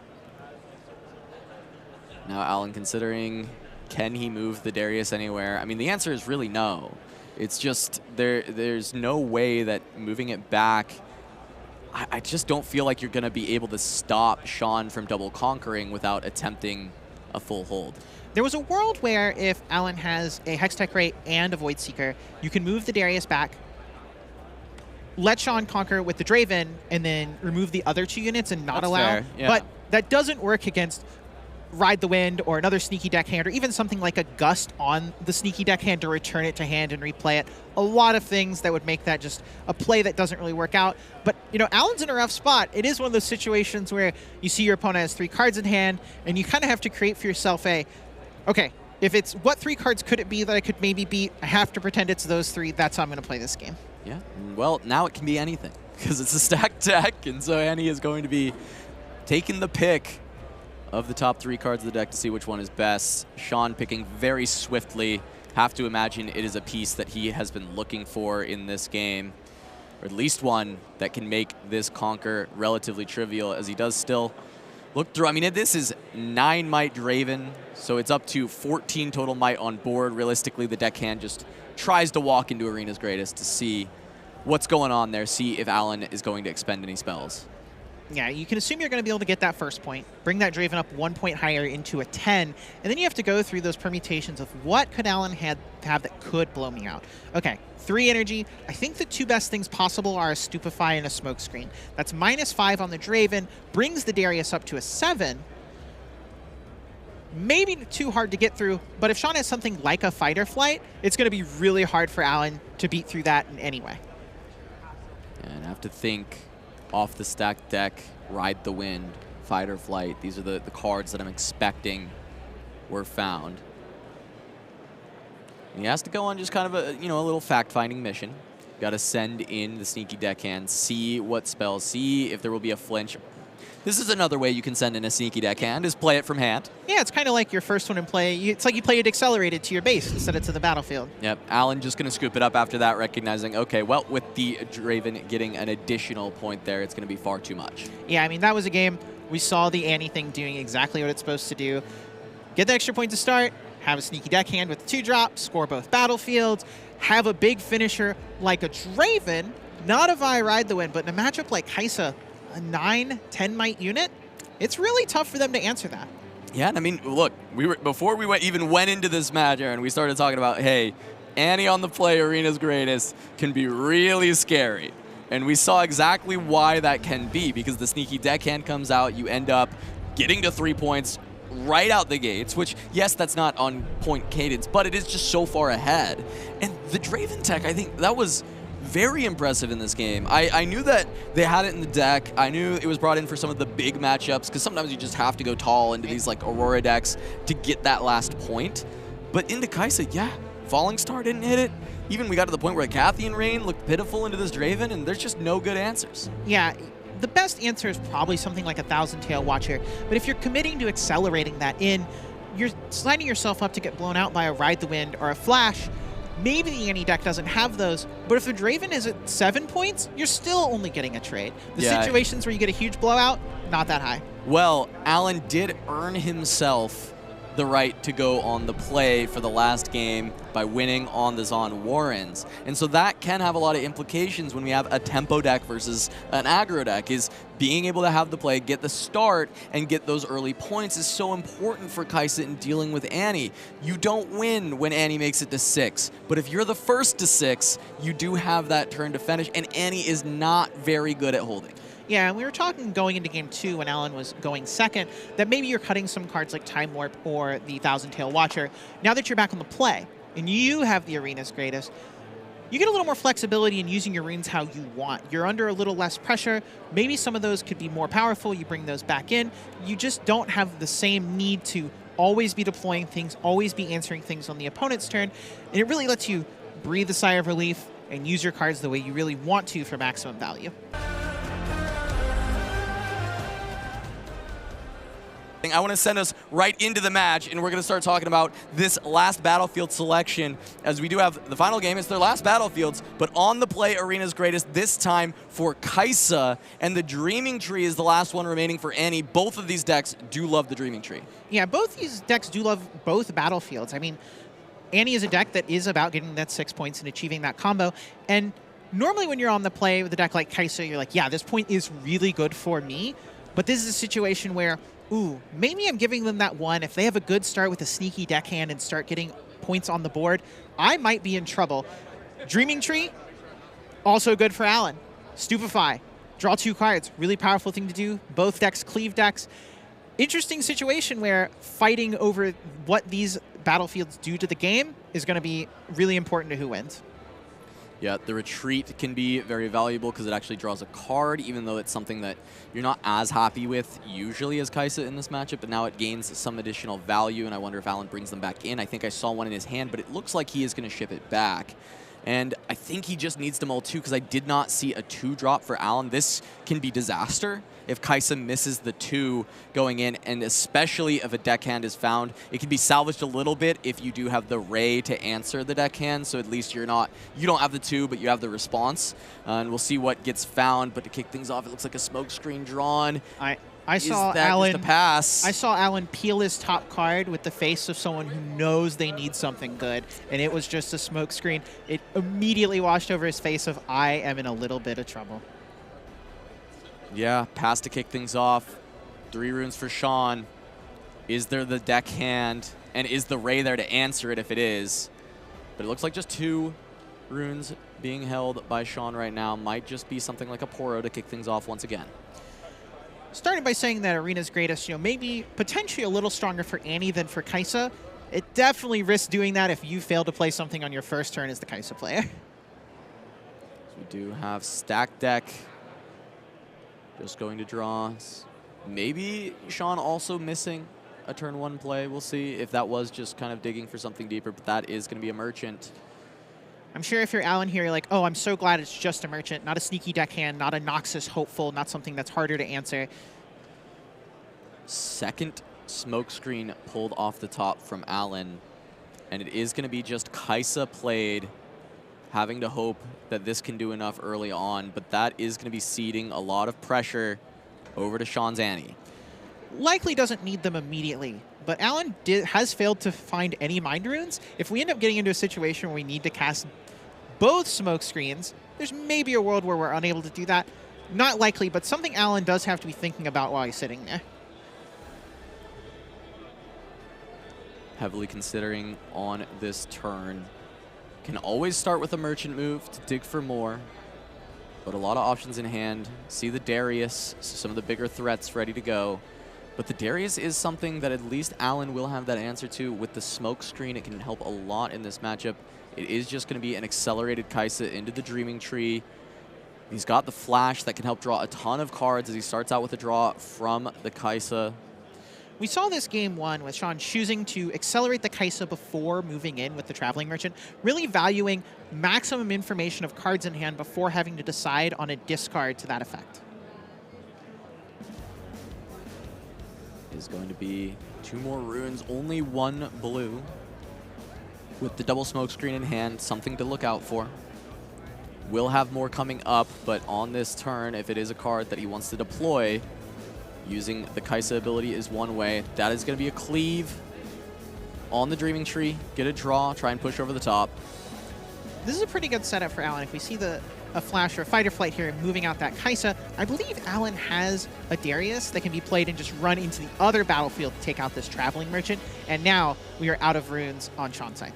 Now Alan considering, can he move the Darius anywhere? I mean, the answer is really no. It's just there's no way that moving it back, I just don't feel like you're going to be able to stop Sean from double conquering without attempting a full hold. There was a world where if Alan has a Hextech Ray and a Void Seeker, you can move the Darius back, let Sean conquer with the Draven, and then remove the other 2 units and not That's allow. fair, yeah. But that doesn't work against Ride the Wind or another sneaky deckhand, or even something like a Gust on the sneaky deckhand to return it to hand and replay it. A lot of things that would make that just a play that doesn't really work out. But, Alan's in a rough spot. It is one of those situations where you see your opponent has 3 cards in hand, and you kind of have to create for yourself okay, if it's what 3 cards could it be that I could maybe beat, I have to pretend it's those 3. That's how I'm going to play this game. Yeah, well, now it can be anything because it's a stacked deck, and so Annie is going to be taking the pick of the top 3 cards of the deck to see which one is best. Sean picking very swiftly. Have to imagine it is a piece that he has been looking for in this game, or at least one that can make this conquer relatively trivial, as he does still look through. I mean, this is 9 might Draven, so it's up to 14 total might on board. Realistically, the deckhand just tries to walk into Arena's Greatest to see what's going on there, see if Alan is going to expend any spells. Yeah, you can assume you're going to be able to get that first point, bring that Draven up 1 point higher into a 10, and then you have to go through those permutations of what could Alan have that could blow me out. Okay, 3 energy. I think the 2 best things possible are a Stupefy and a Smokescreen. That's -5 on the Draven, brings the Darius up to a 7. maybe too hard to get through, but if Sean has something like a fight or flight, it's going to be really hard for Alan to beat through that in any way. And I have to think off the stacked deck, Ride the Wind, Fight or Flight. These are the cards that I'm expecting were found. And he has to go on just kind of a, a little fact-finding mission. Got to send in the sneaky deckhand, see what spells, see if there will be a flinch. This is another way you can send in a sneaky deckhand, is play it from hand. Yeah, it's kind of like your first one in play. It's like you play it accelerated to your base instead of to the battlefield. Yep, Alan just going to scoop it up after that, recognizing, okay, well, with the Draven getting an additional point there, it's going to be far too much. Yeah, I mean, that was a game. We saw the Annie thing doing exactly what it's supposed to do. Get the extra point to start, have a sneaky deckhand with the 2-drop, score both battlefields, have a big finisher like a Draven, not a Vi Ride the Wind, but in a matchup like Kaisa, a 9-10 might unit, it's really tough for them to answer that. Yeah, and I mean, look, before we even went into this match, Aaron, we started talking about, hey, Annie on the play, Arena's Greatest, can be really scary. And we saw exactly why that can be, because the sneaky deckhand comes out, you end up getting to 3 points right out the gates, which, yes, that's not on point cadence, but it is just so far ahead. And the Draven tech, I think that was very impressive in this game. I knew that they had it in the deck. I knew it was brought in for some of the big matchups, because sometimes you just have to go tall into these like Aurora decks to get that last point. But into Kaisa, yeah, Falling Star didn't hit it. Even we got to the point where Cathian Rain looked pitiful into this Draven, and there's just no good answers. Yeah, the best answer is probably something like a Thousand Tail Watcher, but if you're committing to accelerating that in, you're signing yourself up to get blown out by a Ride the Wind or a Flash. Maybe the Annie deck doesn't have those, but if the Draven is at 7 points, you're still only getting a trade. The situations where you get a huge blowout, not that high. Well, Alan did earn himself the right to go on the play for the last game by winning on the Zon Warrens. And so that can have a lot of implications when we have a tempo deck versus an aggro deck, is being able to have the play, get the start, and get those early points is so important for Kaisa in dealing with Annie. You don't win when Annie makes it to 6, but if you're the first to 6, you do have that turn to finish, and Annie is not very good at holding. Yeah, and we were talking going into Game 2 when Alan was going second, that maybe you're cutting some cards like Time Warp or the Thousand Tail Watcher. Now that you're back on the play, and you have the Arena's Greatest, you get a little more flexibility in using your runes how you want. You're under a little less pressure. Maybe some of those could be more powerful. You bring those back in. You just don't have the same need to always be deploying things, always be answering things on the opponent's turn. And it really lets you breathe a sigh of relief and use your cards the way you really want to for maximum value. I want to send us right into the match, and we're going to start talking about this last battlefield selection, as we do have the final game. It's their last battlefields, but on the play, Arena's Greatest, this time for Kaisa, and the Dreaming Tree is the last one remaining for Annie. Both of these decks do love the Dreaming Tree. Yeah, both these decks do love both battlefields. I mean, Annie is a deck that is about getting that 6 points and achieving that combo, and normally when you're on the play with a deck like Kaisa, you're like, yeah, this point is really good for me, but this is a situation where, ooh, maybe I'm giving them that one. If they have a good start with a sneaky deckhand and start getting points on the board, I might be in trouble. Dreaming Tree, also good for Alan. Stupefy, draw 2 cards. Really powerful thing to do. Both decks cleave decks. Interesting situation where fighting over what these battlefields do to the game is going to be really important to who wins. Yeah, the retreat can be very valuable because it actually draws a card, even though it's something that you're not as happy with usually as Kaisa in this matchup, but now it gains some additional value, and I wonder if Alan brings them back in. I think I saw one in his hand, but it looks like he is going to ship it back. And I think he just needs to mull 2 because I did not see a 2-drop for Alan. This can be disaster if Kaisa misses the 2 going in, and especially if a deckhand is found. It can be salvaged a little bit if you do have the Ray to answer the deckhand, so at least you don't have the 2, but you have the response. And we'll see what gets found, but to kick things off, it looks like a smoke screen drawn. I saw Alan just a pass? I saw Alan peel his top card with the face of someone who knows they need something good, and it was just a smoke screen. It immediately washed over his face of, I am in a little bit of trouble. Yeah, pass to kick things off. 3 runes for Sean. Is there the deckhand, and is the Ray there to answer it if it is? But it looks like just 2 runes being held by Sean right now. Might just be something like a Poro to kick things off once again. Started by saying that Arena's greatest, maybe potentially a little stronger for Annie than for Kai'Sa. It definitely risks doing that if you fail to play something on your first turn as the Kai'Sa player. We do have stack deck. Just going to draw. Maybe Sean also missing a turn 1 play. We'll see if that was just kind of digging for something deeper, but that is going to be a merchant. I'm sure if you're Alan here, you're like, oh, I'm so glad it's just a merchant, not a sneaky deckhand, not a Noxus hopeful, not something that's harder to answer. Second smokescreen pulled off the top from Alan, and it is going to be just Kai'Sa played, having to hope that this can do enough early on, but that is going to be seeding a lot of pressure over to Sean's Annie. Likely doesn't need them immediately, but Alan has failed to find any Mind Runes. If we end up getting into a situation where we need to cast both smoke screens, there's maybe a world where we're unable to do that. Not likely, but something Alan does have to be thinking about while he's sitting there. Heavily considering on this turn. Can always start with a merchant move to dig for more, but a lot of options in hand. See the Darius, some of the bigger threats ready to go. But the Darius is something that at least Alan will have that answer to. With the smoke screen, it can help a lot in this matchup. It is just going to be an accelerated Kai'Sa into the Dreaming Tree. He's got the flash that can help draw a ton of cards as he starts out with a draw from the Kai'Sa. We saw this game 1 with Sean choosing to accelerate the Kai'Sa before moving in with the Traveling Merchant, really valuing maximum information of cards in hand before having to decide on a discard to that effect. Is going to be 2 more runes, only 1 blue. With the double smoke screen in hand, something to look out for. Will have more coming up, but on this turn, if it is a card that he wants to deploy, using the Kai'Sa ability is one way. That is going to be a cleave on the Dreaming Tree. Get a draw, try and push over the top. This is a pretty good setup for Alan. If we see a flash or a fight or flight here moving out that Kai'Sa, I believe Alan has a Darius that can be played and just run into the other battlefield to take out this Traveling Merchant. And now we are out of runes on Sean's side.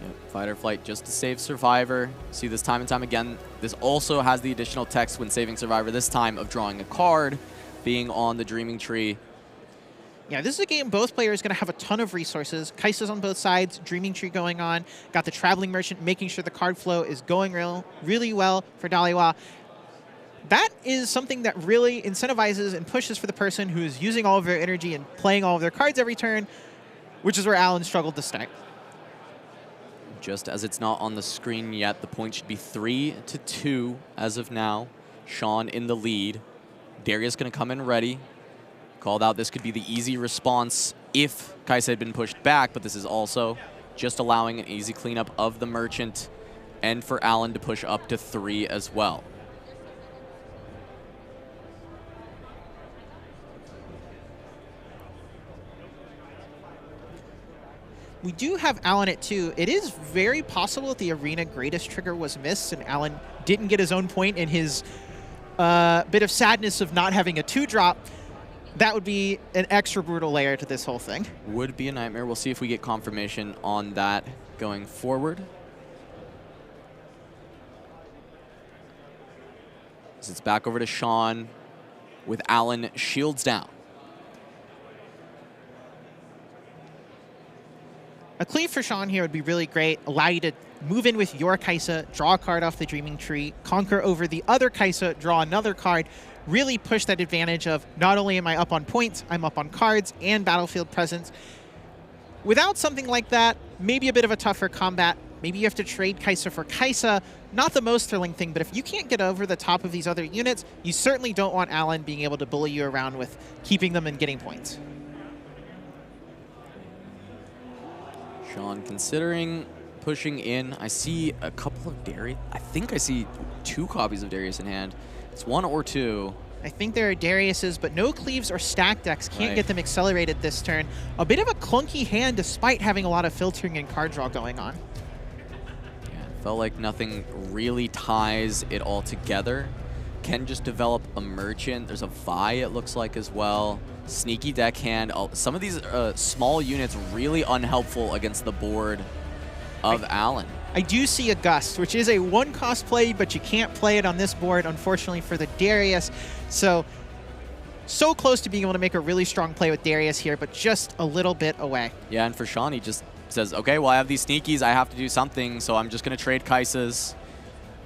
Yep, fight or flight just to save Survivor. See this time and time again. This also has the additional text when saving Survivor, this time of drawing a card, being on the Dreaming Tree. Yeah, this is a game both players going to have a ton of resources. Kai'Sa's on both sides, Dreaming Tree going on. Got the Traveling Merchant making sure the card flow is going really well for Dhawally. That is something that really incentivizes and pushes for the person who is using all of their energy and playing all of their cards every turn, which is where Alan struggled to start. Just as it's not on the screen yet, the point should be 3-2 as of now. Sean in the lead. Darius going to come in ready. Called out this could be the easy response if Kai'Sa had been pushed back, but this is also just allowing an easy cleanup of the Merchant and for Alan to push up to 3 as well. We do have Alan at 2. It is very possible that the Arena Greatest trigger was missed and Alan didn't get his own point in his bit of sadness of not having a 2-drop. That would be an extra brutal layer to this whole thing. Would be a nightmare. We'll see if we get confirmation on that going forward. As it's back over to Sean with Alan shields down. A cleave for Sean here would be really great. Allow you to move in with your Kai'Sa, draw a card off the Dreaming Tree, conquer over the other Kai'Sa, draw another card, really push that advantage of not only am I up on points, I'm up on cards and battlefield presence. Without something like that, maybe a bit of a tougher combat. Maybe you have to trade Kai'Sa for Kai'Sa. Not the most thrilling thing, but if you can't get over the top of these other units, you certainly don't want Alan being able to bully you around with keeping them and getting points. Sean considering pushing in. I see a couple of Darius. I think I see 2 copies of Darius in hand. It's 1 or 2. I think there are Dariuses, but no cleaves or stack decks. Can't get them accelerated this turn. A bit of a clunky hand despite having a lot of filtering and card draw going on. Yeah, it felt like nothing really ties it all together. Can just develop a Merchant. There's a Vi, it looks like, as well. Sneaky deckhand. Some of these small units really unhelpful against the board of Alan. I do see a Gust, which is a 1-cost play, but you can't play it on this board, unfortunately, for the Darius. So So close to being able to make a really strong play with Darius here, but just a little bit away. Yeah, and for Sean, he just says, okay, well, I have these sneakies. I have to do something, so I'm just going to trade Kaisas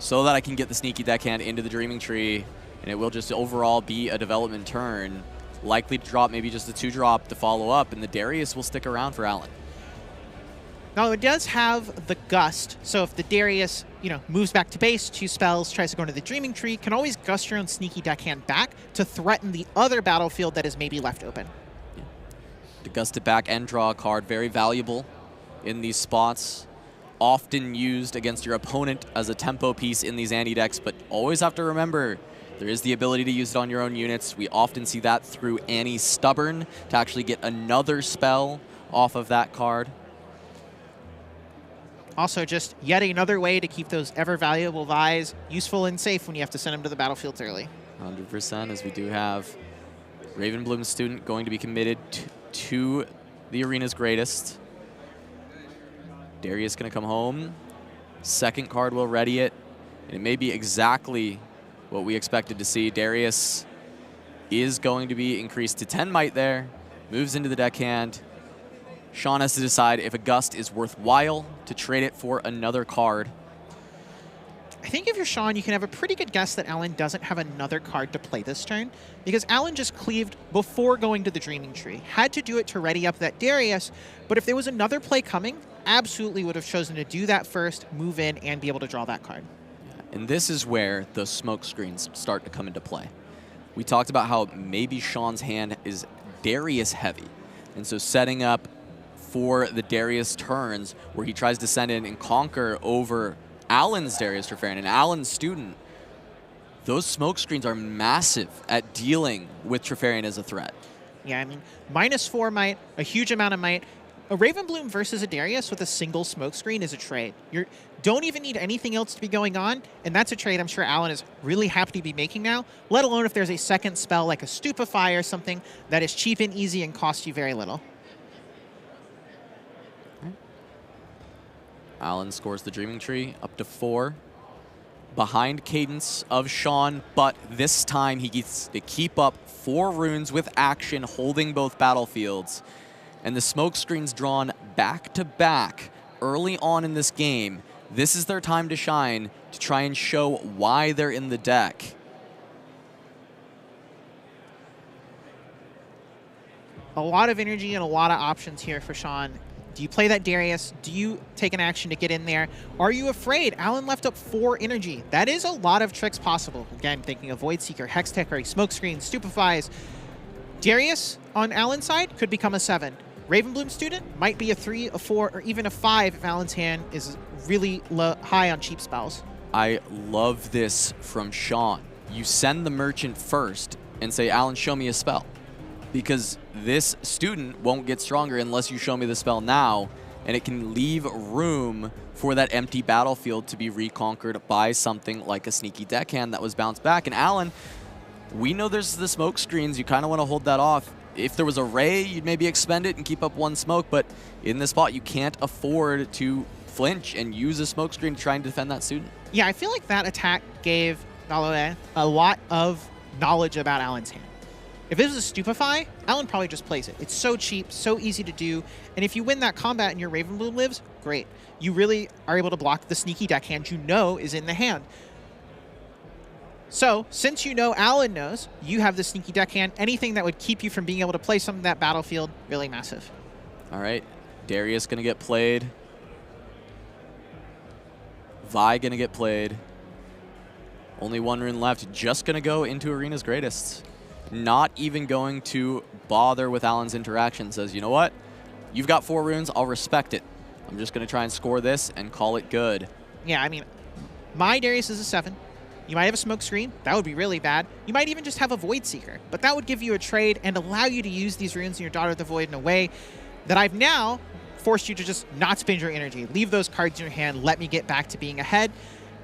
so that I can get the sneaky deckhand into the Dreaming Tree, and it will just overall be a development turn. Likely to drop maybe just a 2-drop to follow up, and the Darius will stick around for Alan. Now, it does have the Gust, so if the Darius, moves back to base, 2 spells, tries to go into the Dreaming Tree, can always Gust your own sneaky deckhand back to threaten the other battlefield that is maybe left open. Yeah. To Gust it back and draw a card, very valuable in these spots. Often used against your opponent as a tempo piece in these anti-decks, but always have to remember, there is the ability to use it on your own units. We often see that through Annie Stubborn to actually get another spell off of that card. Also, just yet another way to keep those ever-valuable Vi's useful and safe when you have to send them to the battlefields early. 100%, as we do have Ravenbloom Student going to be committed to the arena's greatest. Darius going to come home. Second card will ready it. And it may be exactly what we expected to see. Darius is going to be increased to 10 might there. Moves into the deckhand. Sean has to decide if a Gust is worthwhile to trade it for another card. I think if you're Sean, you can have a pretty good guess that Alan doesn't have another card to play this turn, because Alan just cleaved before going to the Dreaming Tree. Had to do it to ready up that Darius, but if there was another play coming, absolutely would have chosen to do that first, move in, and be able to draw that card. And this is where the smoke screens start to come into play. We talked about how maybe Sean's hand is Darius heavy, and so setting up for the Darius turns where he tries to send in and conquer over Alan's Darius Treferian and Alan's Student. Those smoke screens are massive at dealing with Treferian as a threat. Yeah, I mean, -4 might, a huge amount of might. A Ravenbloom versus a Darius with a single smoke screen is a trade. You don't even need anything else to be going on, and that's a trade I'm sure Alan is really happy to be making now, let alone if there's a second spell like a Stupefy or something that is cheap and easy and costs you very little. Alan scores the Dreaming Tree up to 4. Behind cadence of Sean, but this time he gets to keep up 4 runes with action, holding both battlefields. And the smoke screens drawn back to back early on in this game. This is their time to shine to try and show why they're in the deck. A lot of energy and a lot of options here for Sean. Do you play that Darius? Do you take an action to get in there? Are you afraid? Alan left up 4 energy. That is a lot of tricks possible. Again, thinking of Void Seeker, Hextech, or Smokescreen, Stupefies. Darius on Alan's side could become a 7. Ravenbloom Student might be a 3, a 4, or even a 5 if Alan's hand is really high on cheap spells. I love this from Sean. You send the Merchant first and say, Alan, show me a spell. Because this student won't get stronger unless you show me the spell now, and it can leave room for that empty battlefield to be reconquered by something like a sneaky deckhand that was bounced back. And Alan, we know there's the smoke screens. You kind of want to hold that off. If there was a Ray, you'd maybe expend it and keep up 1 smoke, but in this spot, you can't afford to flinch and use a smoke screen to try and defend that student. Yeah, I feel like that attack gave Dhawally a lot of knowledge about Alan's hand. If this was a Stupefy, Alan probably just plays it. It's so cheap, so easy to do, and if you win that combat and your Ravenbloom lives, great. You really are able to block the sneaky deckhand you know is in the hand. So, since you know Alan knows, you have the sneaky deckhand, anything that would keep you from being able to play something in that battlefield, really massive. All right, Darius gonna get played. Vi gonna get played. Only 1 rune left, just gonna go into Arena's Greatest. Not even going to bother with Alan's interaction. Says, you know what? You've got 4 runes. I'll respect it. I'm just going to try and score this and call it good. Yeah, I mean, my Darius is a 7. You might have a smoke screen. That would be really bad. You might even just have a Void Seeker. But that would give you a trade and allow you to use these runes in your Daughter of the Void in a way that I've now forced you to just not spend your energy. Leave those cards in your hand. Let me get back to being ahead.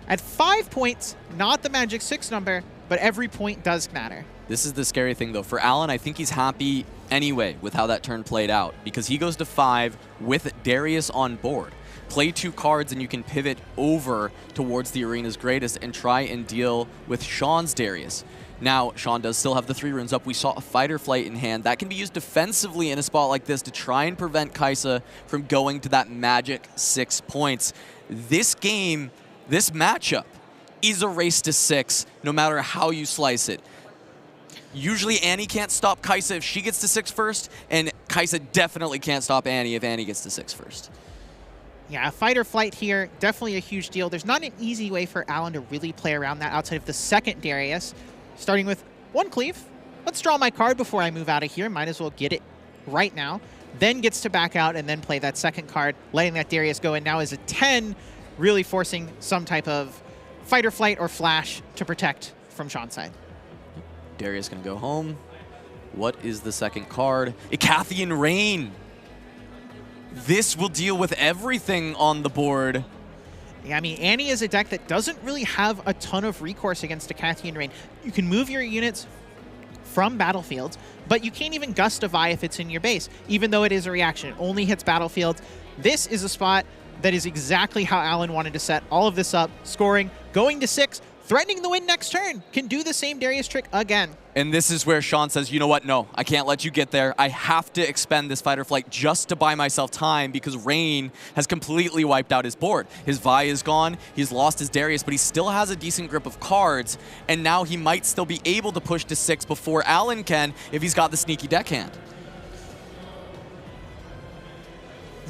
At 5 points, not the magic 6 number, but every point does matter. This is the scary thing, though. For Alan, I think he's happy anyway with how that turn played out, because he goes to 5 with Darius on board. Play 2 cards and you can pivot over towards the arena's greatest and try and deal with Sean's Darius. Now, Sean does still have the 3 runes up. We saw a Fighter Flight in hand. That can be used defensively in a spot like this to try and prevent Kaisa from going to that magic 6 points. This game, this matchup, is a race to 6, no matter how you slice it. Usually Annie can't stop Kaisa if she gets to 6 first, and Kaisa definitely can't stop Annie if Annie gets to 6 first. Yeah, a fight or flight here, definitely a huge deal. There's not an easy way for Alan to really play around that outside of the second Darius. Starting with 1 cleave. Let's draw my card before I move out of here. Might as well get it right now. Then gets to back out and then play that second card, letting that Darius go in. Now is a 10, really forcing some type of fight or flight or flash to protect from Sean's side. Darius gonna go home. What is the second card? Icathian Rain. This will deal with everything on the board. Yeah, I mean, Annie is a deck that doesn't really have a ton of recourse against Icathian Rain. You can move your units from battlefields, but you can't even Gust of Vi if it's in your base, even though it is a reaction. It only hits battlefields. This is a spot that is exactly how Alan wanted to set all of this up. Scoring, going to 6, threatening the win next turn. Can do the same Darius trick again. And this is where Sean says, you know what, no, I can't let you get there. I have to expend this fight or flight just to buy myself time because Rain has completely wiped out his board. His Vi is gone, he's lost his Darius, but he still has a decent grip of cards, and now he might still be able to push to 6 before Alan can if he's got the sneaky deckhand.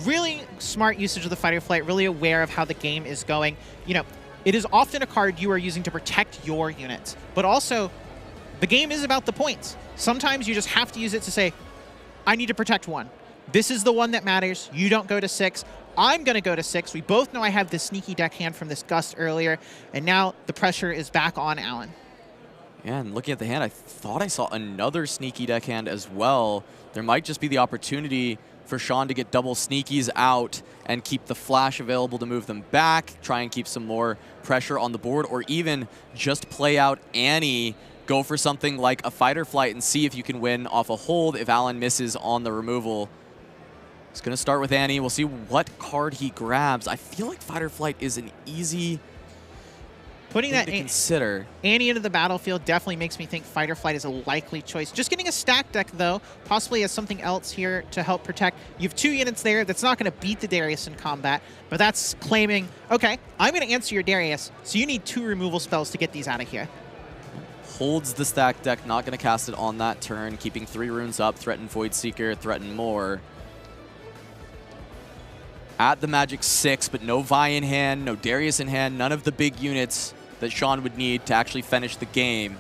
Really smart usage of the fight or flight, really aware of how the game is going. You know, it is often a card you are using to protect your units, but also the game is about the points. Sometimes you just have to use it to say, I need to protect 1. This is the one that matters. You don't go to 6. I'm going to go to 6. We both know I have this sneaky deckhand from this Gust earlier, and now the pressure is back on Alan. Yeah, and looking at the hand, I thought I saw another sneaky deckhand as well. There might just be the opportunity for Sean to get double sneakies out and keep the flash available to move them back, try and keep some more pressure on the board, or even just play out Annie, go for something like a fight or flight and see if you can win off a hold if Alan misses on the removal. It's going to start with Annie. We'll see what card he grabs. I feel like fight or flight is an easy Putting that to consider. Annie into the battlefield definitely makes me think fight or flight is a likely choice. Just getting a stack deck, though, possibly has something else here to help protect. You have 2 units there. That's not going to beat the Darius in combat, but that's claiming, okay, I'm going to answer your Darius, so you need 2 removal spells to get these out of here. Holds the stack deck, not going to cast it on that turn, keeping 3 runes up, threaten Void Seeker, threaten more. At the Magic 6, but no Vi in hand, no Darius in hand, none of the big units that Sean would need to actually finish the game.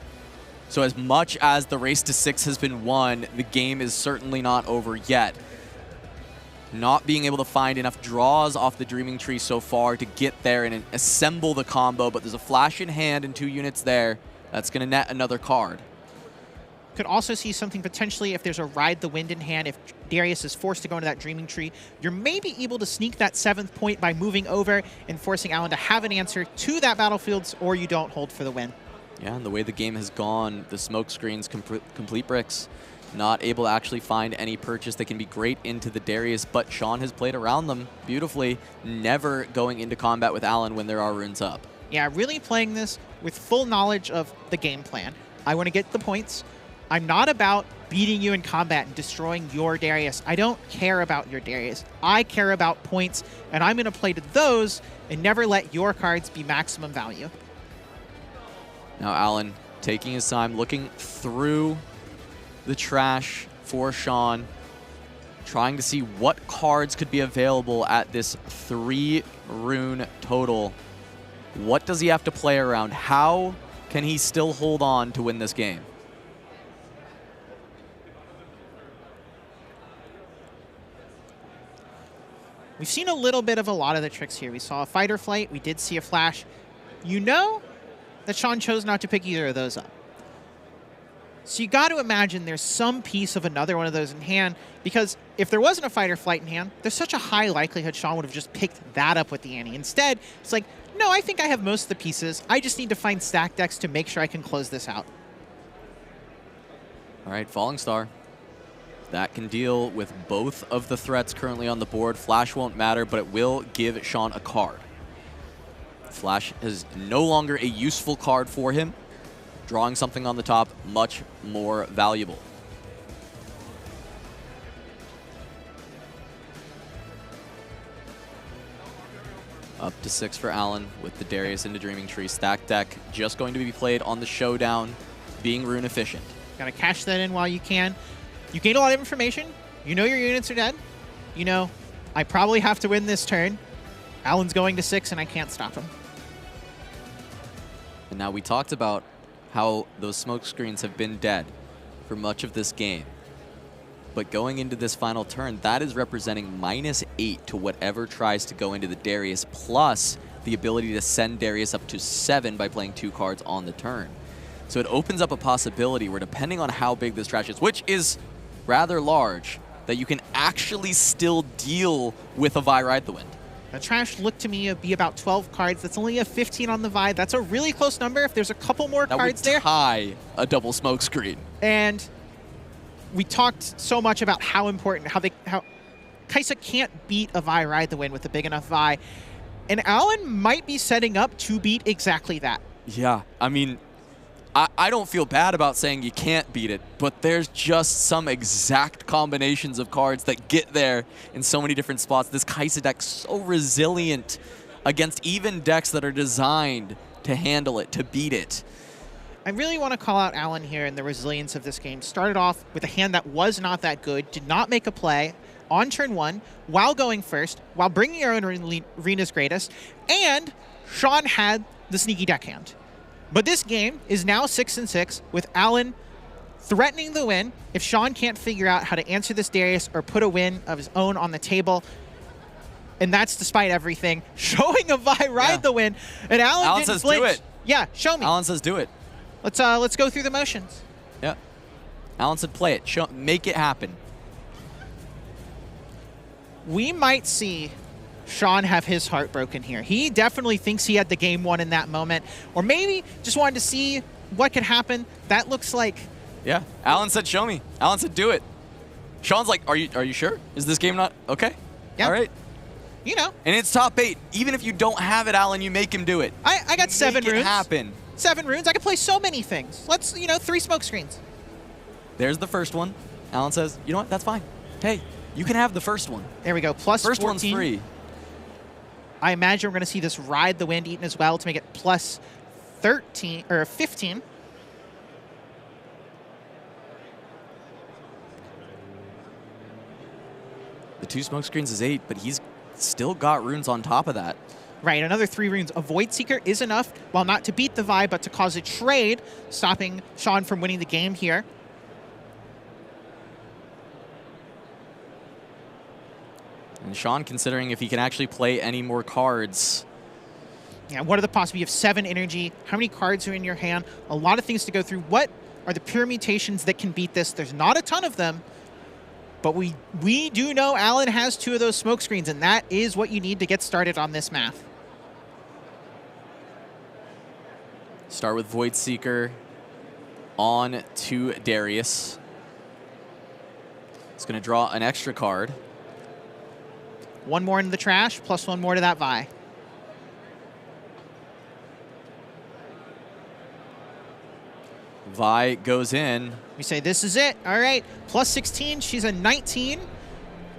So as much as the race to 6 has been won, the game is certainly not over yet. Not being able to find enough draws off the Dreaming Tree so far to get there and assemble the combo, but there's a flash in hand and 2 units there. That's going to net another card. Could also see something potentially if there's a Ride the Wind in hand. If Darius is forced to go into that Dreaming Tree, you're maybe able to sneak that 7th point by moving over and forcing Alan to have an answer to that battlefield, or you don't hold for the win. Yeah, and the way the game has gone, the smoke screens, complete bricks, not able to actually find any purchase that can be great into the Darius, but Sean has played around them beautifully, never going into combat with Alan when there are runes up. Yeah, really playing this with full knowledge of the game plan. I want to get the points. I'm not about beating you in combat and destroying your Darius. I don't care about your Darius. I care about points, and I'm going to play to those and never let your cards be maximum value. Now Alan taking his time, looking through the trash for Sean, trying to see what cards could be available at this 3 rune total. What does he have to play around? How can he still hold on to win this game? We've seen a little bit of a lot of the tricks here. We saw a fight or flight. We did see a flash. You know that Sean chose not to pick either of those up. So you got to imagine there's some piece of another one of those in hand, because if there wasn't a fight or flight in hand, there's such a high likelihood Sean would have just picked that up with the Annie. Instead, it's like, No, I think I have most of the pieces. I just need to find stack decks to make sure I can close this out. All right, Falling Star. That can deal with both of the threats currently on the board. Flash won't matter, but it will give Sean a card. Flash is no longer a useful card for him. Drawing something on the top, much more valuable. Up to 6 for Alan with the Darius into Dreaming Tree. Stack deck just going to be played on the showdown, being rune efficient. Gotta cash that in while you can. You gain a lot of information. You know your units are dead. You know, I probably have to win this turn. Alan's going to 6 and I can't stop him. And now we talked about how those smoke screens have been dead for much of this game. But going into this final turn, that is representing -8 to whatever tries to go into the Darius, plus the ability to send Darius up to 7 by playing 2 cards on the turn. So it opens up a possibility where, depending on how big this trash is, which is rather large, that you can actually still deal with a Vi Ride the Wind. The trash looked to me to be about 12 cards. That's only a 15 on the Vi. That's a really close number. If there's a couple more cards there, that would tie a double smoke screen. And we talked so much about how important, how Kaisa can't beat a Vi Ride the Wind with a big enough Vi. And Alan might be setting up to beat exactly that. Yeah, I mean, I don't feel bad about saying you can't beat it, but there's just some exact combinations of cards that get there in so many different spots. This Kaisa deck's so resilient against even decks that are designed to handle it, to beat it. I really want to call out Alan here and the resilience of this game. Started off with a hand that was not that good, did not make a play on turn 1 while going first, while bringing your own Arena's Greatest, and Sean had the sneaky deckhand. But this game is now 6-6 with Alan threatening the win if Sean can't figure out how to answer this Darius or put a win of his own on the table. And that's despite everything. Showing a Vi Ride the win, and Alan didn't says flinch. do it. Yeah, show me. Alan says do it. Let's go through the motions. Yeah. Alan said play it. Make it happen. We might see Sean have his heart broken here. He definitely thinks he had the game won in that moment, or maybe just wanted to see what could happen. That looks like... Yeah, Alan said show me. Alan said do it. Sean's like, are you sure? Is this game not okay? Yeah. All right. You know. And it's top 8. Even if you don't have it, Alan, you make him do it. I got 7 runes. Make it happen. 7 runes. I can play so many things. Let's, 3 smoke screens. There's the first one. Alan says, you know what? That's fine. Hey, you can have the first one. There we go. Plus first 14. one's free. I imagine we're going to see this Ride the Wind eaten as well to make it plus 13 or 15. The 2 smoke screens is 8, but he's still got runes on top of that. Right, another 3 runes. A Void Seeker is enough, while not to beat the Vi, but to cause a trade, stopping Sean from winning the game here. And Sean considering if he can actually play any more cards. Yeah, what are the possibilities? You have 7 energy. How many cards are in your hand? A lot of things to go through. What are the pure mutations that can beat this? There's not a ton of them, but we do know Alan has 2 of those smoke screens, and that is what you need to get started on this math. Start with Void Seeker on to Darius. It's going to draw an extra card. 1 more into the trash, plus 1 more to that Vi. Vi goes in. We say, this is it. All right, plus 16. She's a 19.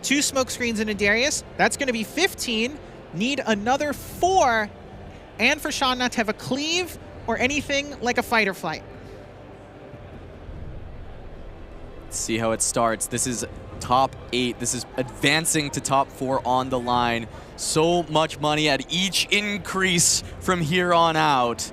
2 smoke screens into Darius. That's going to be 15. Need another 4. And for Sean not to have a cleave or anything like a fight or flight. Let's see how it starts. This is top 8. This is advancing to top 4 on the line. So much money at each increase from here on out.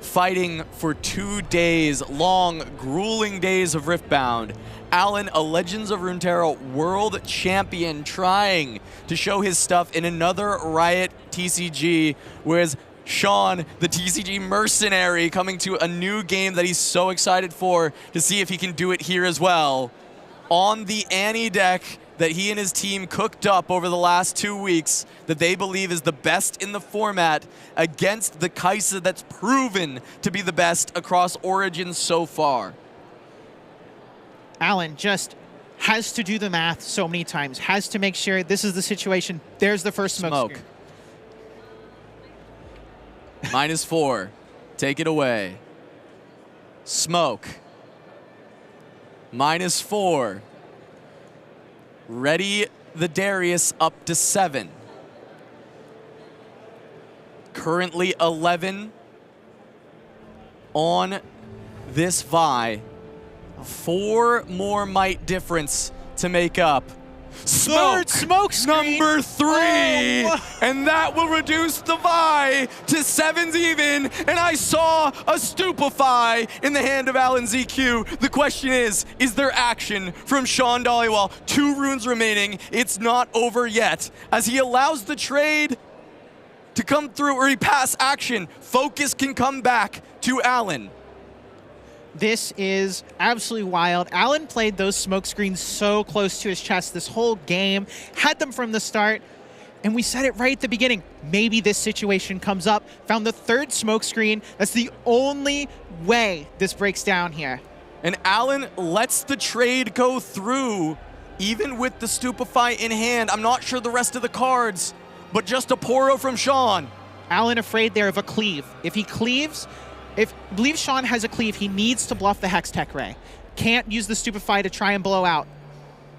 Fighting for 2 days, long, grueling days of Riftbound. Alan, a Legends of Runeterra world champion, trying to show his stuff in another Riot TCG, whereas Sean, the TCG mercenary, coming to a new game that he's so excited for to see if he can do it here as well. On the Annie deck, that he and his team cooked up over the last 2 weeks that they believe is the best in the format against the Kaisa that's proven to be the best across Origins so far. Alan just has to do the math so many times, has to make sure this is the situation. There's the first smoke. -4. Take it away. Smoke. -4. Ready the Darius up to 7. Currently 11 on this Vi. 4 more might difference to make up. Third smoke screen. Number 3. Oh. And that will reduce the Vi to 7s even. And I saw a Stupefy in the hand of Alan ZQ. The question is there action from Sean Dhawally? 2 runes remaining. It's not over yet. As he allows the trade to come through, or he pass action, focus can come back to Alan. This is absolutely wild. Alan played those smoke screens so close to his chest this whole game, had them from the start, and we said it right at the beginning. Maybe this situation comes up. Found the 3rd smoke screen. That's the only way this breaks down here. And Alan lets the trade go through, even with the Stupefy in hand. I'm not sure the rest of the cards, but just a Poro from Sean. Alan afraid there of a cleave. If he cleaves, I believe Sean has a cleave, he needs to bluff the Hex Tech Ray. Can't use the Stupefy to try and blow out.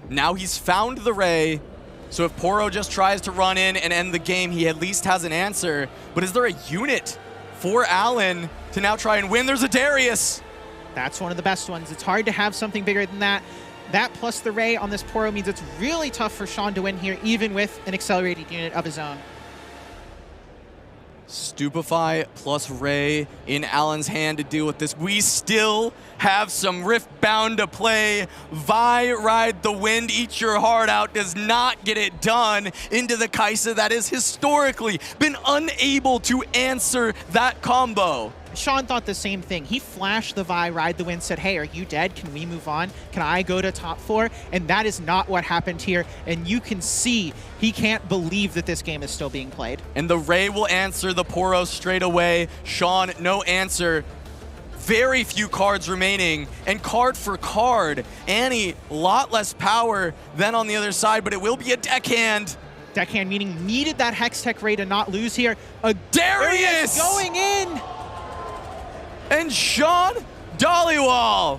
Now he's found the Ray, so if Poro just tries to run in and end the game, he at least has an answer. But is there a unit for Alan to now try and win? There's a Darius. That's one of the best ones. It's hard to have something bigger than that. That plus the Ray on this Poro means it's really tough for Sean to win here, even with an accelerated unit of his own. Stupefy plus Ray in Alan's hand to deal with this. We still have some Riftbound to play. Vi Ride the Wind, eat your heart out, does not get it done into the Kaisa that has historically been unable to answer that combo. Sean thought the same thing. He flashed the Vi Ride the Wind, said, hey, are you dead? Can we move on? Can I go to top 4? And that is not what happened here. And you can see he can't believe that this game is still being played. And the Ray will answer the Poro straight away. Sean, no answer. Very few cards remaining. And card for card, Annie, a lot less power than on the other side, but it will be a deckhand. Deckhand meaning needed that Hex Tech Ray to not lose here. A Darius going in! And Sean Dhawally,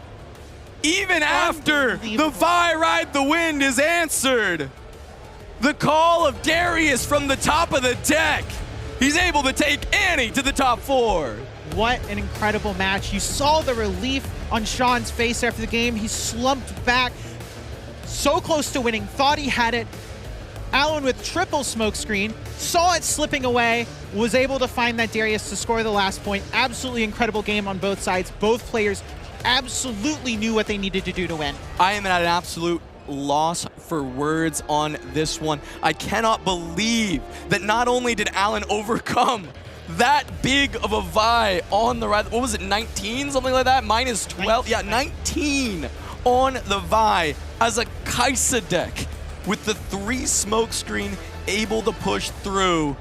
even after the Vi Ride the Wind is answered, the call of Darius from the top of the deck, he's able to take Annie to the top 4. What an incredible match. You saw the relief on Sean's face after the game. He slumped back, so close to winning, thought he had it. Alan with triple smokescreen, saw it slipping away, was able to find that Darius to score the last point. Absolutely incredible game on both sides. Both players absolutely knew what they needed to do to win. I am at an absolute loss for words on this one. I cannot believe that not only did Alan overcome that big of a Vi on the right, what was it, 19, something like that? Minus 12, yeah, 19 on the Vi as a Kaisa deck with the 3 smokescreen able to push through.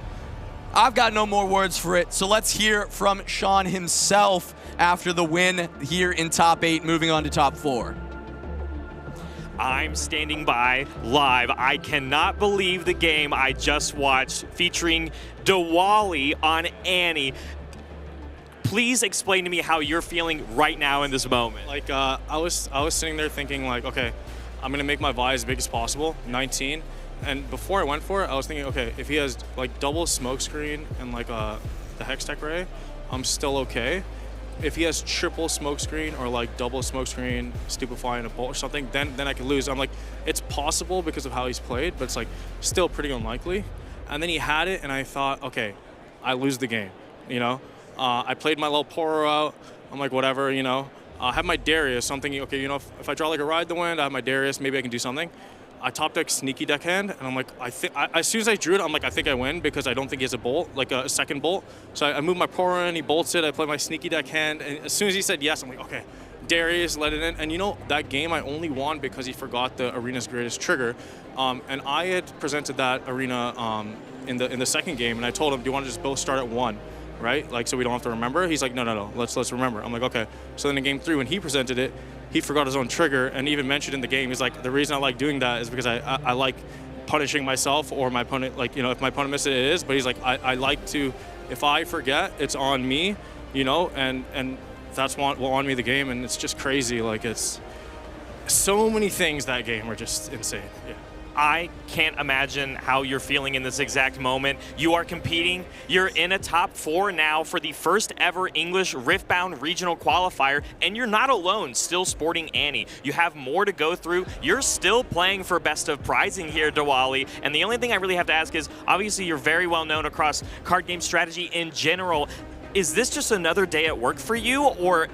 I've got no more words for it, so let's hear from Sean himself after the win here in top 8, moving on to top 4. I'm standing by live. I cannot believe the game I just watched featuring Dhawally on Annie. Please explain to me how you're feeling right now in this moment. Like I was sitting there thinking like, okay, I'm gonna make my Vi as big as possible, 19. And before I went for it, I was thinking, okay, if he has like double smokescreen and like the Hex Tech Ray, I'm still okay. If he has triple smokescreen or like double smokescreen, Stupefy and a bolt or something, then I could lose. I'm like, it's possible because of how he's played, but it's like still pretty unlikely. And then he had it, and I thought, okay, I lose the game. You know, I played my little Poro out. I'm like, whatever, you know. I have my Darius, so I'm thinking, okay, you know, if I draw like a Ride the Wind, I have my Darius, maybe I can do something. I top deck Sneaky Deckhand, and I'm like, as soon as I drew it, I'm like, I think I win because I don't think he has a bolt, like a second bolt. So I move my Poro in, he bolts it, I play my Sneaky Deckhand, and as soon as he said yes, I'm like, okay, Darius let it in. And you know, that game I only won because he forgot the arena's greatest trigger. And I had presented that arena in the second game, and I told him, do you want to just both start at 1? Right? Like, so we don't have to remember? He's like, no, let's remember. I'm like, okay. So then in game 3, when he presented it, he forgot his own trigger, and even mentioned in the game, he's like, the reason I like doing that is because I like punishing myself or my opponent, like, you know, if my opponent misses it, it is, but he's like, I like to, if I forget, it's on me, you know, and that's what won me the game, and it's just crazy. Like, it's so many things that game are just insane. Yeah. I can't imagine how you're feeling in this exact moment. You are competing. You're in a top 4 now for the first ever English Riftbound regional qualifier, and you're not alone, still sporting Annie. You have more to go through. You're still playing for best of prizing here, Dhawally, and the only thing I really have to ask is, obviously you're very well known across card game strategy in general. Is this just another day at work for you, or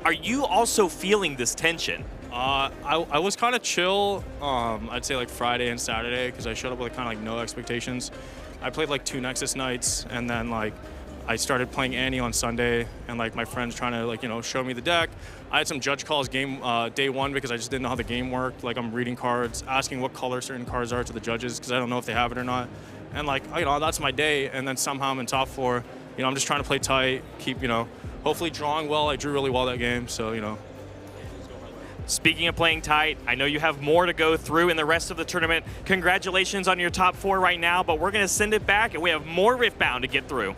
are you also feeling this tension? I was kind of chill, I'd say like Friday and Saturday, because I showed up with kind of like no expectations. I played like 2 Nexus nights, and then like I started playing Annie on Sunday, and like my friends trying to, like, you know, show me the deck. I had some judge calls game day 1 because I just didn't know how the game worked. Like, I'm reading cards, asking what color certain cards are to the judges because I don't know if they have it or not. And like, you know, that's my day, and then somehow I'm in top 4. You know, I'm just trying to play tight, keep, you know, hopefully drawing well. I drew really well that game, so, you know. Speaking of playing tight, I know you have more to go through in the rest of the tournament. Congratulations on your top 4 right now, but we're going to send it back, and we have more Riftbound to get through.